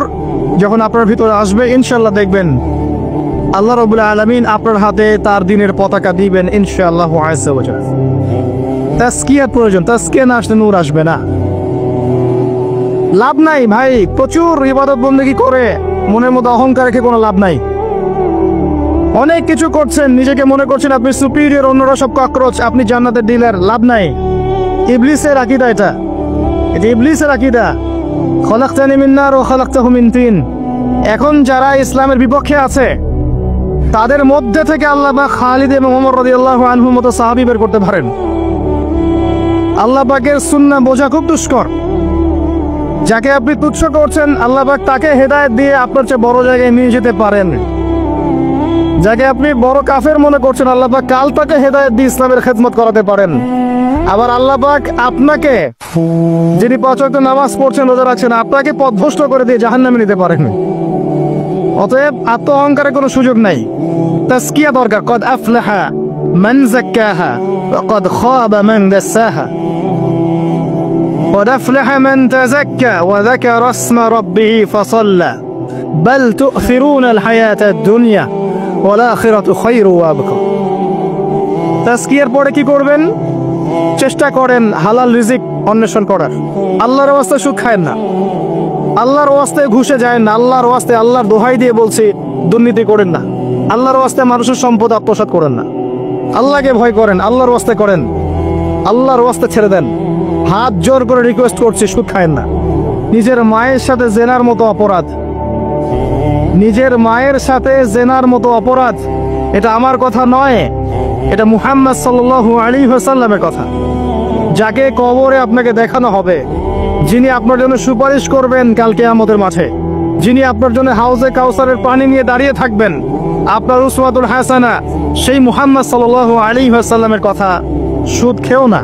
যখন আপনার ভিতরে আসবে, ইনশাআল্লাহ দেখবেন আল্লাহ রাব্বুল আলামিন আপনার হাতে তার দ্বীনের পতাকা দিবেন ইনশাআল্লাহ আযজা ওয়া জাল্লা। তাজকিয়ার প্রয়োজন, তাজকিয়া না আসলে নূর আসবে না। লাভ নাই ভাই, প্রচুর ইবাদত বন্দেগী করে মনের মধ্যে অহংকার রেখে কোনো লাভ নাই। অনেক কিছু করছেন, নিজেকে মনে করছেন আপনি সুপিরিয়র, অন্যরা সব ককরোচ, আপনি জান্নাতের ডিলার, লাভ নাই। ইবলিসের আকীদা এটা ইবলিসের আকীদা। খলাকতানি মিন নার ওয়া খলাকতাহু মিন তিন। এখন যারা ইসলামের বিপক্ষে আছে তাদের মধ্যে থেকে আল্লাহ পাক খালিদ এবং ওমর রাদিয়াল্লাহু আনহুর মতো সাহাবী বের করতে পারেন। আল্লাহ পাকের সুন্নাহ বোঝা খুব দুষ্কর। যাকে আপনি তুচ্ছ করছেন, আল্লাহ পাক তাকে হেদায়েত দিয়ে আপনার চেয়ে বড় জায়গায় নিয়ে যেতে পারেন। যাকে আপনি বড় কাফের মনে করছেন, আল্লাহ পাক কাল তাকে হেদায়েত দিয়ে ইসলামের খেদমত করাতে পারেন। আবার আল্লাহ পাক আপনাকে, যিনি 5 ওয়াক্ত নামাজ পড়ছেন, রোজা রাখছেন, আপনাকে পথভ্রষ্ট করে দিয়ে জাহান্নামে নিতে পারেন। অতএব আত্ম অহংকারের কোনো সুযোগ নাই। তাজকিয়া দরকার। কদ আফলাহা মান যাক্কাহা ওয়া কদ খাবা মান দাসাহা। قد أفلح من تزكى وذكر اسم ربه فصلى بل تؤثرون الحياة الدنيا والآخرة خير وأبقى। তাজকিয়ার পরে কি করবেন? চেষ্টা করেন হালাল রিজিক অন্বেষণ করার। আল্লাহর ওয়াস্তে সুদ খায়েন না, আল্লাহর ওয়াস্তে ঘুষে যায় না, আল্লাহর ওয়াস্তে, আল্লাহর দোহাই দিয়ে বলছি দুর্নীতি করেন না, আল্লাহর ওয়াস্তে মানুষের সম্পদ আত্মসাৎ করেন না। আল্লাহকে ভয় করেন, আল্লাহর ওয়াস্তে করেন, আল্লাহর ওয়াস্তে ছেড়ে দেন। হাত জোর করে রিকোয়েস্ট করছি, সুদ খায়েন না। নিজের মায়ের সাথে জেনার মতো অপরাধ, নিজের মায়ের সাথে জেনার মতো অপরাধ, এটা আমার কথা নয়, এটা মুহাম্মদ সাল্লাল্লাহু আলাইহি ওয়াসাল্লামের কথা। যাকে কবরে আপনাকে দেখানো হবে, যিনি আপনার জন্য সুপারিশ করবেন কাল কিয়ামতের মাঠে, যিনি আপনার জন্য হাউজে কাউসারের পানি নিয়ে দাঁড়িয়ে থাকবেন, আপনার উসওয়াতুল হাসানা, সেই মুহাম্মদ সাল্লাল্লাহু আলাইহি ওয়াসাল্লামের কথা। সুদ খেও না।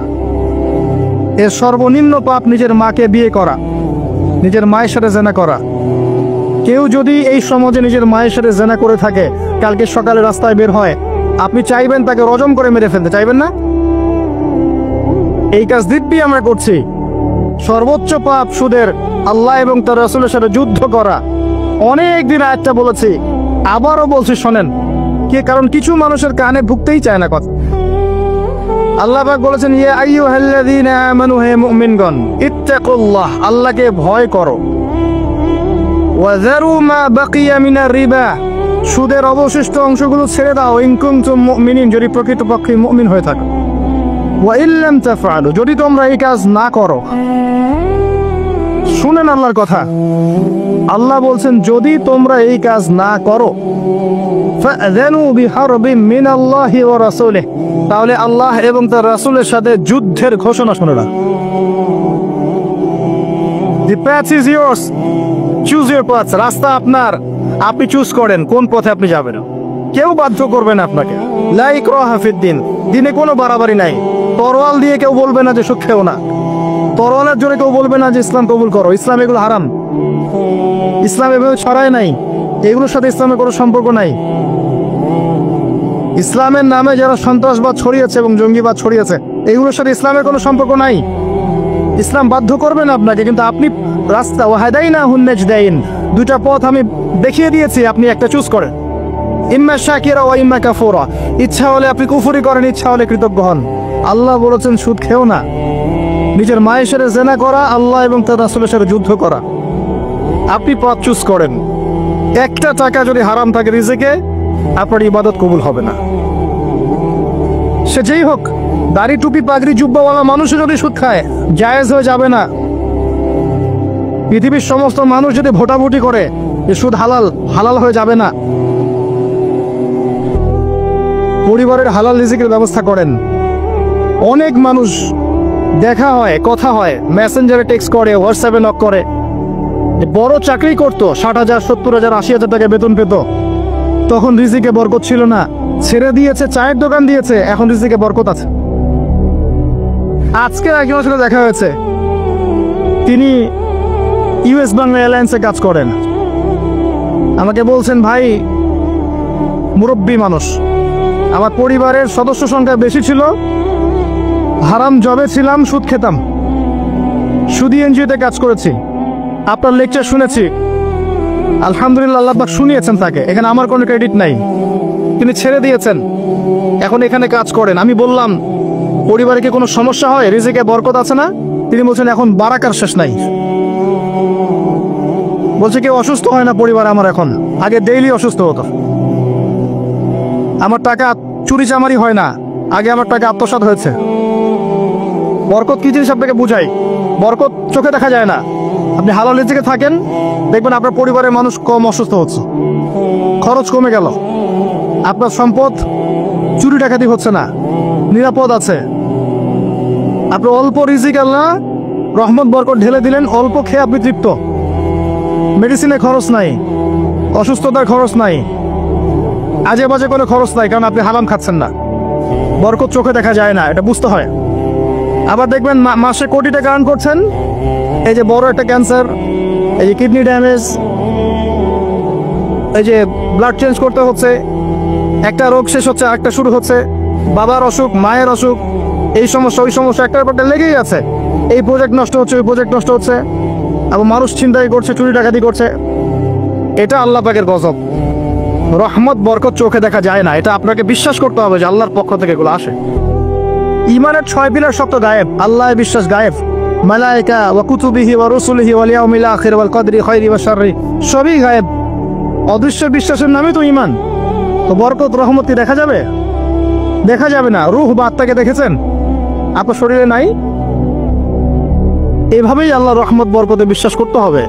এর সর্বনিম্ন পাপ নিজের মাকে বিয়ে করা, নিজের মায়ের সাথে জেনা করা। কেউ যদি এই সমাজে নিজের মায়ের সাথে জেনা করে থাকে, কালকে সকালে রাস্তায় বের হয়, আপনি চাইবেন তাকে রজম করে মেরে ফেলতে, চাইবেন না? এই কাজ দিব্যি আমরা করছি। সর্বোচ্চ পাপ সুদের, আল্লাহ এবং তার রাসূলের সাথে যুদ্ধ করা। অনেক দিন আয়াতটা বলেছি, আবারও বলছি, শোনেন। কারণ কিছু মানুষের কানে ঢুকতেই চায় না কথা। আল্লাহ পাক বলেছেন, ইয়া আইয়ুহাল্লাযীনা আমানু, হে মুমিনগণ, ইত্তাকুল্লাহ, আল্লাহকে ভয় করো। ওয়াযারু মা বাকিয়া মিনার রিবা, সুদের অবশিষ্ট অংশগুলো ছেড়ে দাও। ইন কুনতুম মুমিনিন, যদি প্রকৃতপক্ষে মুমিন হয়ে থাকো। ওয়া ইল্লাম তাফআলু, যদি তোমরা এই কাজ না করো। শুনেন আল্লাহর কথা। আল্লাহ বলছেন, যদি তোমরা এই কাজ না করো, ফাযানু বিহারবিন মিনাল্লাহি ওয়া রাসূলিহি, তাহলে আল্লাহ এবং তার রাসূলের সাথে যুদ্ধের ঘোষণা শুনে না। The path is yours. Choose your path. রাস্তা আপনার, আপনি চুজ করেন কোন পথে আপনি যাবেন। কেউ বাধ্য করবে না আপনাকে। লা ইকরাহা ফিদ্দিন, দিনে কোনো বাড়াবাড়ি নাই। তরোয়াল দিয়ে কেউ বলবে না যে সুদ খেও না। তরোয়ালের জোরে কেউ বলবে না যে ইসলাম কবুল করো। ইসলাম এগুলো হারাম। ইসলাম এভাবে ছড়ায় নাই, এগুলোর সাথে ইসলামের কোনো সম্পর্ক নাই। ইসলামের নামে যারা সন্ত্রাসবাদ ছড়িয়েছে এবং জঙ্গিবাদ ছড়িয়েছে, এগুলোর সাথে ইসলামের কোনো সম্পর্ক নাই। ইসলাম বাধ্য করবে না আপনাকে, কিন্তু আপনি রাস্তা, ওয়াহাদাইনাহুন নাজদাইন, দুইটা পথ আমি দেখিয়ে দিয়েছি, আপনি একটা চুজ করেন। ইম্মা শাকিরা ওয়া ইম্মা কাফুরা, ইচ্ছা হলে আপনি কুফরি করেন, ইচ্ছা হলে কৃতজ্ঞ হন। আল্লাহ বলেছেন সুদ খেও না। নিজের মায়ের সাথে জেনা করা, আল্লাহ এবং তার রাসূলের সাথে যুদ্ধ করা, আপনি পথ চুজ করেন। একটা টাকা যদি হারাম থাকে রিজিকে, আপনার ইবাদত কবুল হবে না। সে যেই হোক, দাড়ি টুপি পাগড়ি জুব্বাওয়ালা মানুষও যদি সুদ খায়, জায়েজ হয়ে যাবে না। পৃথিবীর সমস্ত মানুষ যদি ভোটাভুটি করে যে সুদ হালাল, হালাল হয়ে যাবে না। পরিবারের হালাল রিজিকের ব্যবস্থা করেন। অনেক মানুষ দেখা হয়, কথা হয়, মেসেঞ্জারে টেক্সট করে, হোয়াটসঅ্যাপে নক করে, বড় চাকরি করতো, 60,000 70,000 80,000 টাকা বেতন পেত, তখন রিজিকে বরকত ছিল না, ছেড়ে দিয়েছে, চায়ের দোকান দিয়েছে, এখন রিজিকে বরকত আছে। আজকে একজনের সাথে দেখা হয়েছে, তিনি ইউএস বাংলা এয়ারলাইন্সে কাজ করেন। আমাকে বলছেন, ভাই, মুরব্বী মানুষ, আমার পরিবারের সদস্য সংখ্যা বেশি ছিল, হারাম জবে ছিলাম, সুদ খেতাম, সুদি এনজিওতে কাজ করেছি, আপনার লেকচার শুনেছি, আলহামদুলিল্লাহ, আল্লাহ পাক শুনিয়েছেন তাকে, এখানে আমার কোনো ক্রেডিট নাই, তিনি ছেড়ে দিয়েছেন, এখন এখানে কাজ করেন। আমি বললাম, পরিবারে কি কোনো সমস্যা হয়, রিজিকে বরকত আছে না? তিনি বলছেন, এখন বারাকার শেষ নাই। বলছে, কেউ অসুস্থ হয় না পরিবার আমার এখন, আগে ডেইলি অসুস্থ হতো। আমার টাকা চুরি চামারি হয় না, আগে আমার টাকা আত্মসাৎ হয়েছে। বরকত কি জিনিস আপনাকে বুঝাই। বরকত চোখে দেখা যায় না। আপনি হালাল রিজিকে থাকেন, দেখবেন আপনার পরিবারের মানুষ কম অসুস্থ হচ্ছে, খরচ কমে গেল, আপনার সম্পদ চুরি ডাকাতি হচ্ছে না, নিরাপদ আছে। আপনি অল্প রিজিক আল্লাহ রহমত বরকত ঢেলে দিলেন, অল্প খেয়ে আপনি তৃপ্ত, মেডিসিনে খরচ নাই, অসুস্থতার খরচ নাই, আজে বাজে কোনো খরচ নাই, কারণ আপনি হারাম খাচ্ছেন না। বরকত চোখে দেখা যায় না, এটা বুঝতে হয়। আবার দেখবেন মাসে কোটি টাকা আর্ন করছেন, এই যে বড় একটা ক্যান্সার, এই যে কিডনি ড্যামেজ, এই যে ব্লাড চেঞ্জ করতে হচ্ছে, একটা রোগ শেষ হচ্ছে আরেকটা শুরু হচ্ছে, বাবার অসুখ, মায়ের অসুখ, এই সমস্যা ওই সমস্যা একটার পর একটা লেগেই আছে। এই প্রজেক্ট নষ্ট হচ্ছে, ওই প্রজেক্ট নষ্ট হচ্ছে, আবার মানুষ ছিনতাই করছে, চুরি ডাকাতি করছে। এটা আল্লাহ পাকের গজব। রহমত বরকত চোখে দেখা যায় না, এটা আপনাকে বিশ্বাস করতে হবে যে আল্লাহর পক্ষ থেকে এগুলো আসে। ইমানের 6 পিলার শক্ত গায়েব, আল্লাহ বিশ্বাস গায়েব, মালায়েকা ওয়া কুতুবিহি ওয়া রাসূলিহি ওয়াল ইয়াউমিল আখির ওয়াল কদরি খাইরি ওয়া শাররি, সবই গায়েব। অদৃশ্য বিশ্বাসের নামই তো ঈমান। তো বরকত রহমত কি দেখা যাবে? দেখা যাবে না। রূহ বা আত্মাকে দেখেছেন? আপনার শরীরে নাই। এভাবেই আল্লাহর রহমত বরকতে বিশ্বাস করতে হবে।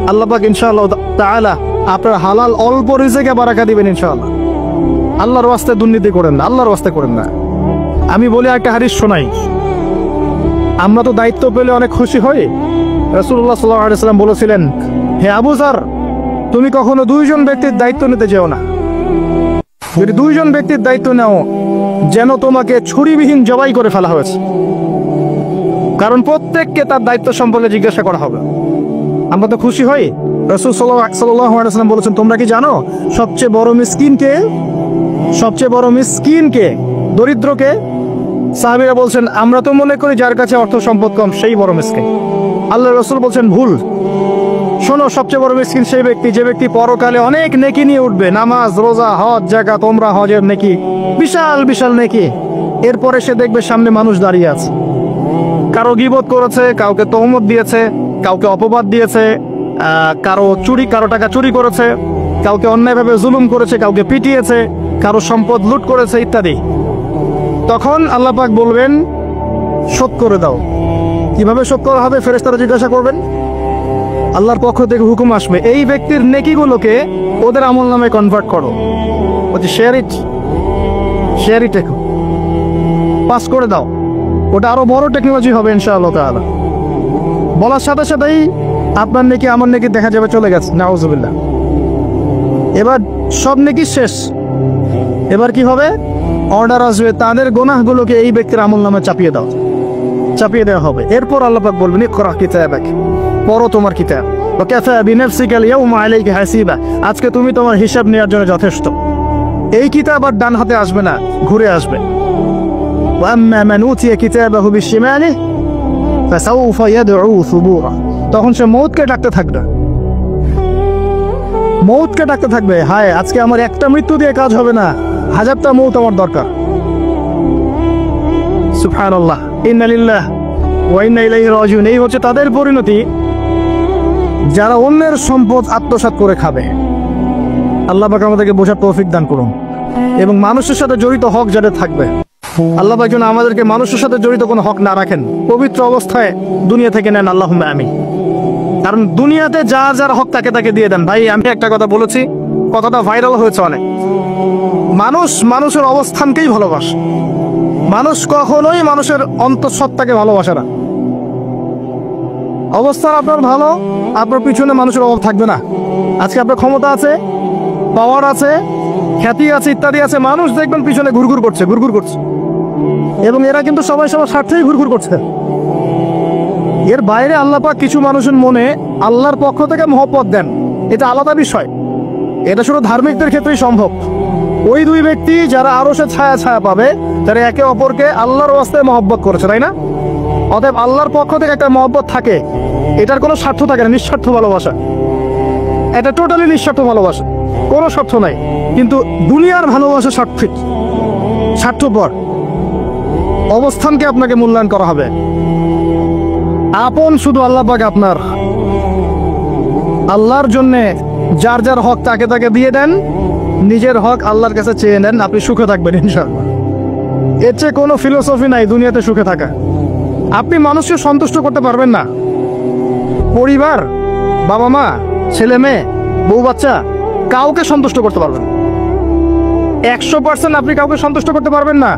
আল্লাহ পাক ইনশাআল্লাহ তাআলা আপনার হালাল অল্প রিজিকে বারাকা দিবেন ইনশাআল্লাহ। আল্লাহর ওয়াস্তে দুর্নীতি করেন না, আল্লাহর ওয়াস্তে করেন না। আমি বলি একটা হাদিস শোনাই, আমরা তো দায়িত্ব পেলে অনেক খুশি হই। রাসূলুল্লাহ সাল্লাল্লাহু আলাইহি ওয়াসাল্লাম বলেছিলেন, হে আবু যর, তুমি কখনো দুইজন ব্যক্তির দায়িত্ব নিতে যেও না। যদি দুইজন ব্যক্তির দায়িত্ব নাও, যেন তোমাকে ছুরিবিহীন জবাই করে ফেলা হয়েছে, কারণ প্রত্যেককে তার দায়িত্ব সম্পর্কে জিজ্ঞাসা করা হবে। আমরা তো খুশি হই। রাসূল সাল্লাল্লাহু আলাইহি ওয়াসাল্লাম বলেছেন, তোমরা কি জানো সবচেয়ে বড় মিসকিন কে? সবচেয়ে বড় মিসকিন কে? দরিদ্রকে? সাহাবীরা বলছেন, আমরা তো মনে করি যার কাছে অর্থ সম্পদ কম সেই বড় মিসকিন। আল্লাহ রাসূল বলছেন, ভুল। শোনো, সবচেয়ে বড় মিসকিন সেই ব্যক্তি যে ব্যক্তি পরকালে অনেক নেকি নিয়ে উঠবে, নামাজ, রোজা, হজ, যাকাত, ওমরা, হজের নেকি, বিশাল বিশাল নেকি। এরপরে সে দেখবে সামনে মানুষ দাঁড়িয়ে আছে, কারো গীবত করেছে, কাউকে তহমত দিয়েছে, কাউকে অপবাদ দিয়েছে, কারো টাকা চুরি করেছে, কাউকে অন্যায়ভাবে জুলুম করেছে, কাউকে পিটিয়েছে, কারো সম্পদ লুট করেছে ইত্যাদি। তখন আল্লাহ পাক বলবেন, শোধ করে দাও। কিভাবে শোধ করা হবে? ফেরেশতারা জিজ্ঞাসা করবেন, আল্লাহর পক্ষ থেকে হুকুম আসবে, এই ব্যক্তির নেকিগুলোকে ওদের আমল নামে কনভার্ট করো, বলছে শেয়ার ইট পাস করে দাও। ওটা আরো বড় টেকনোলজি হবে ইনশাআল্লাহ তাআলা। বলার সাথে সাথেই আপনার নেকি আমার নেকি দেখা যাবে চলে গেছে, নাউজুবিল্লাহ। এবার সব নেকি শেষ। এবার কি হবে? অর্ডার আসবে, তাদের গুনাহগুলোকে এই ব্যক্তির আমল নামে চাপিয়ে দেওয়া হবে। এরপর আল্লাহ পাক বলবেন, ইকরা কিতাবাক, পড়ো তোমার কিতাব, ওয়া কাফা বিনাফসিকা আল-ইয়াওমা আলাইকা হাসিবা, আজকে তুমি তোমার হিসাব নেওয়ার জন্য যথেষ্ট। এই কিতাব আর ডান হাতে আসবে না, ঘুরে আসবে। ওয়া আম্মা মান উতিয়া কিতাবাহু বিশিমালিহি ফাসাউফা ইয়াদউ সুবুরা, তখন সে মউতকে ডাকতে থাকবে, হায় আজকে আমার একটা মৃত্যু দিয়ে কাজ হবে না, হাজারটা মউত আমার দরকার। সুবহানাল্লাহ, ইন্না লিল্লাহি ওয়া ইন্না ইলাইহি রাজিউন। এই হচ্ছে তাদের পরিণতি যারা অন্যের সম্পদ আত্মসাৎ করে খাবে। আল্লাহ পাক আমাদেরকে বোঝার তৌফিক দান করুন, এবং মানুষের সাথে জড়িত হক যাদের থাকবে, আল্লাহ পাক যেন আমাদেরকে মানুষের সাথে জড়িত কোনো হক না রাখেন, পবিত্র অবস্থায় দুনিয়া থেকে নেন, আল্লাহুম্মা আমিন। কারণ দুনিয়াতে যার হক তাকে দিয়ে দেন। ভাই, আমি একটা কথা বলেছি, কথাটা ভাইরাল হয়েছে অনেক। মানুষের অবস্থানকেই ভালোবাসে, মানুষ কখনোই মানুষের অন্তঃসত্ত্বাকে ভালোবাসে না। অবস্থান আপনার ভালো, আপনার পিছনে মানুষের অভাব থাকবে না। আজকে আপনার ক্ষমতা আছে, পাওয়ার আছে, খ্যাতি আছে, ইত্যাদি আছে, মানুষ দেখবেন পিছনে ঘুরঘুর করছে, এবং এরা কিন্তু সবাই সবার স্বার্থেই ঘুরঘুর করছে। এর বাইরে আল্লাহ পাক কিছু মানুষের মনে আল্লাহর পক্ষ থেকে মহব্বত দেন, এটা আলাদা বিষয়। এটা শুধু ধার্মিকদের ক্ষেত্রেই সম্ভব। ওই দুই ব্যক্তি যারা আরশে ছায়া পাবে, যারা একে অপরকে আল্লাহর ওয়াস্তে মহব্বত করেছে, তাই না? অতএব আল্লাহর পক্ষ থেকে একটা মহব্বত থাকে, এটার কোনো স্বার্থ থাকে না, নিঃস্বার্থ ভালোবাসা। এটা টোটালি নিঃস্বার্থ ভালোবাসা, কোনো স্বার্থ নাই। কিন্তু দুনিয়ার ভালোবাসা স্বার্থপর। অবস্থানকে আপনাকে মূল্যায়ন করা হবে। আপন শুধু আল্লাহ পাক আপনার। আল্লাহর জন্যে যার হক তাকে দিয়ে দেন, নিজের হক আল্লাহর কাছে চেয়ে নেন, আপনি সুখে থাকবেন ইনশাআল্লাহ। এর চেয়ে কোনো ফিলোসফি নাই দুনিয়াতে সুখে থাকা। আপনি মানুষকে সন্তুষ্ট করতে পারবেন না, পরিবার, বাবা মা, ছেলে মেয়ে, বউ বাচ্চা, কাউকে সন্তুষ্ট করতে পারবেন 100%। আপনি কাউকে সন্তুষ্ট করতে পারবেন না।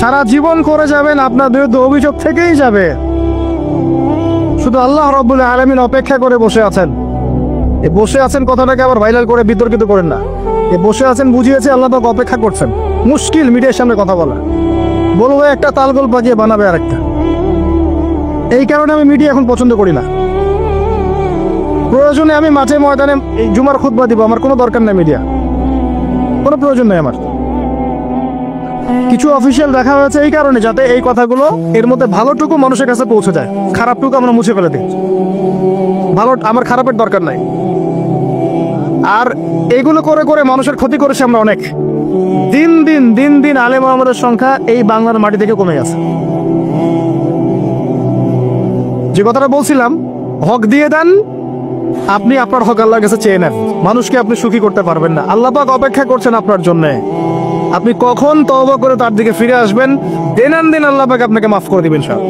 সারা জীবন করে যাবেন, আপনার বিরুদ্ধে অভিযোগ থেকেই যাবে। শুধু আল্লাহ রাব্বুল আলামিন অপেক্ষা করে বসে আছেন। এই বসে আছেন কথাটাকে আবার ভাইরাল করে বিতর্কিত করেন না। এই বসে আছেন বুঝিয়েছে আল্লাহ পাক অপেক্ষা করছেন। মুশকিল মিডিয়ার সামনে কথা বলা, বলবো একটা তালগোল বাজিয়ে বানাবে আরেকটা। এই কারণে আমি মিডিয়া এখন পছন্দ করি না। প্রয়োজনে আমি মাঠে ময়দানে জুমার খুতবা দিব, আমার কোনো দরকার নেই মিডিয়া, কোনো প্রয়োজন নেই আমার। কিছু অফিসিয়াল দেখা হয়েছে এই কারণে, যাতে এই কথাগুলো এর মধ্যে ভালোটুকু মানুষের কাছে পৌঁছে যায়, খারাপটুকু আমরা মুছে ফেলে দিই। আমার খারাপের দরকার নাই। আর এগুলো করে মানুষের ক্ষতি করেছে আমরা অনেক। দিন দিন আলেম ওলামাদের সংখ্যা এই বাংলার মাটি থেকে কমে গেছে। যে কথাটা বলছিলাম, হক দিয়ে দেন, আপনি আপনার হক আল্লাহর কাছে চেয়ে নেন। মানুষকে আপনি সুখী করতে পারবেন না। আল্লাহ পাক অপেক্ষা করছেন আপনার জন্য। আপনি কখন তওবা করে তার দিকে ফিরে আসবেন, দিন আল্লাহ পাক আপনাকে মাফ করে দিবেন সব।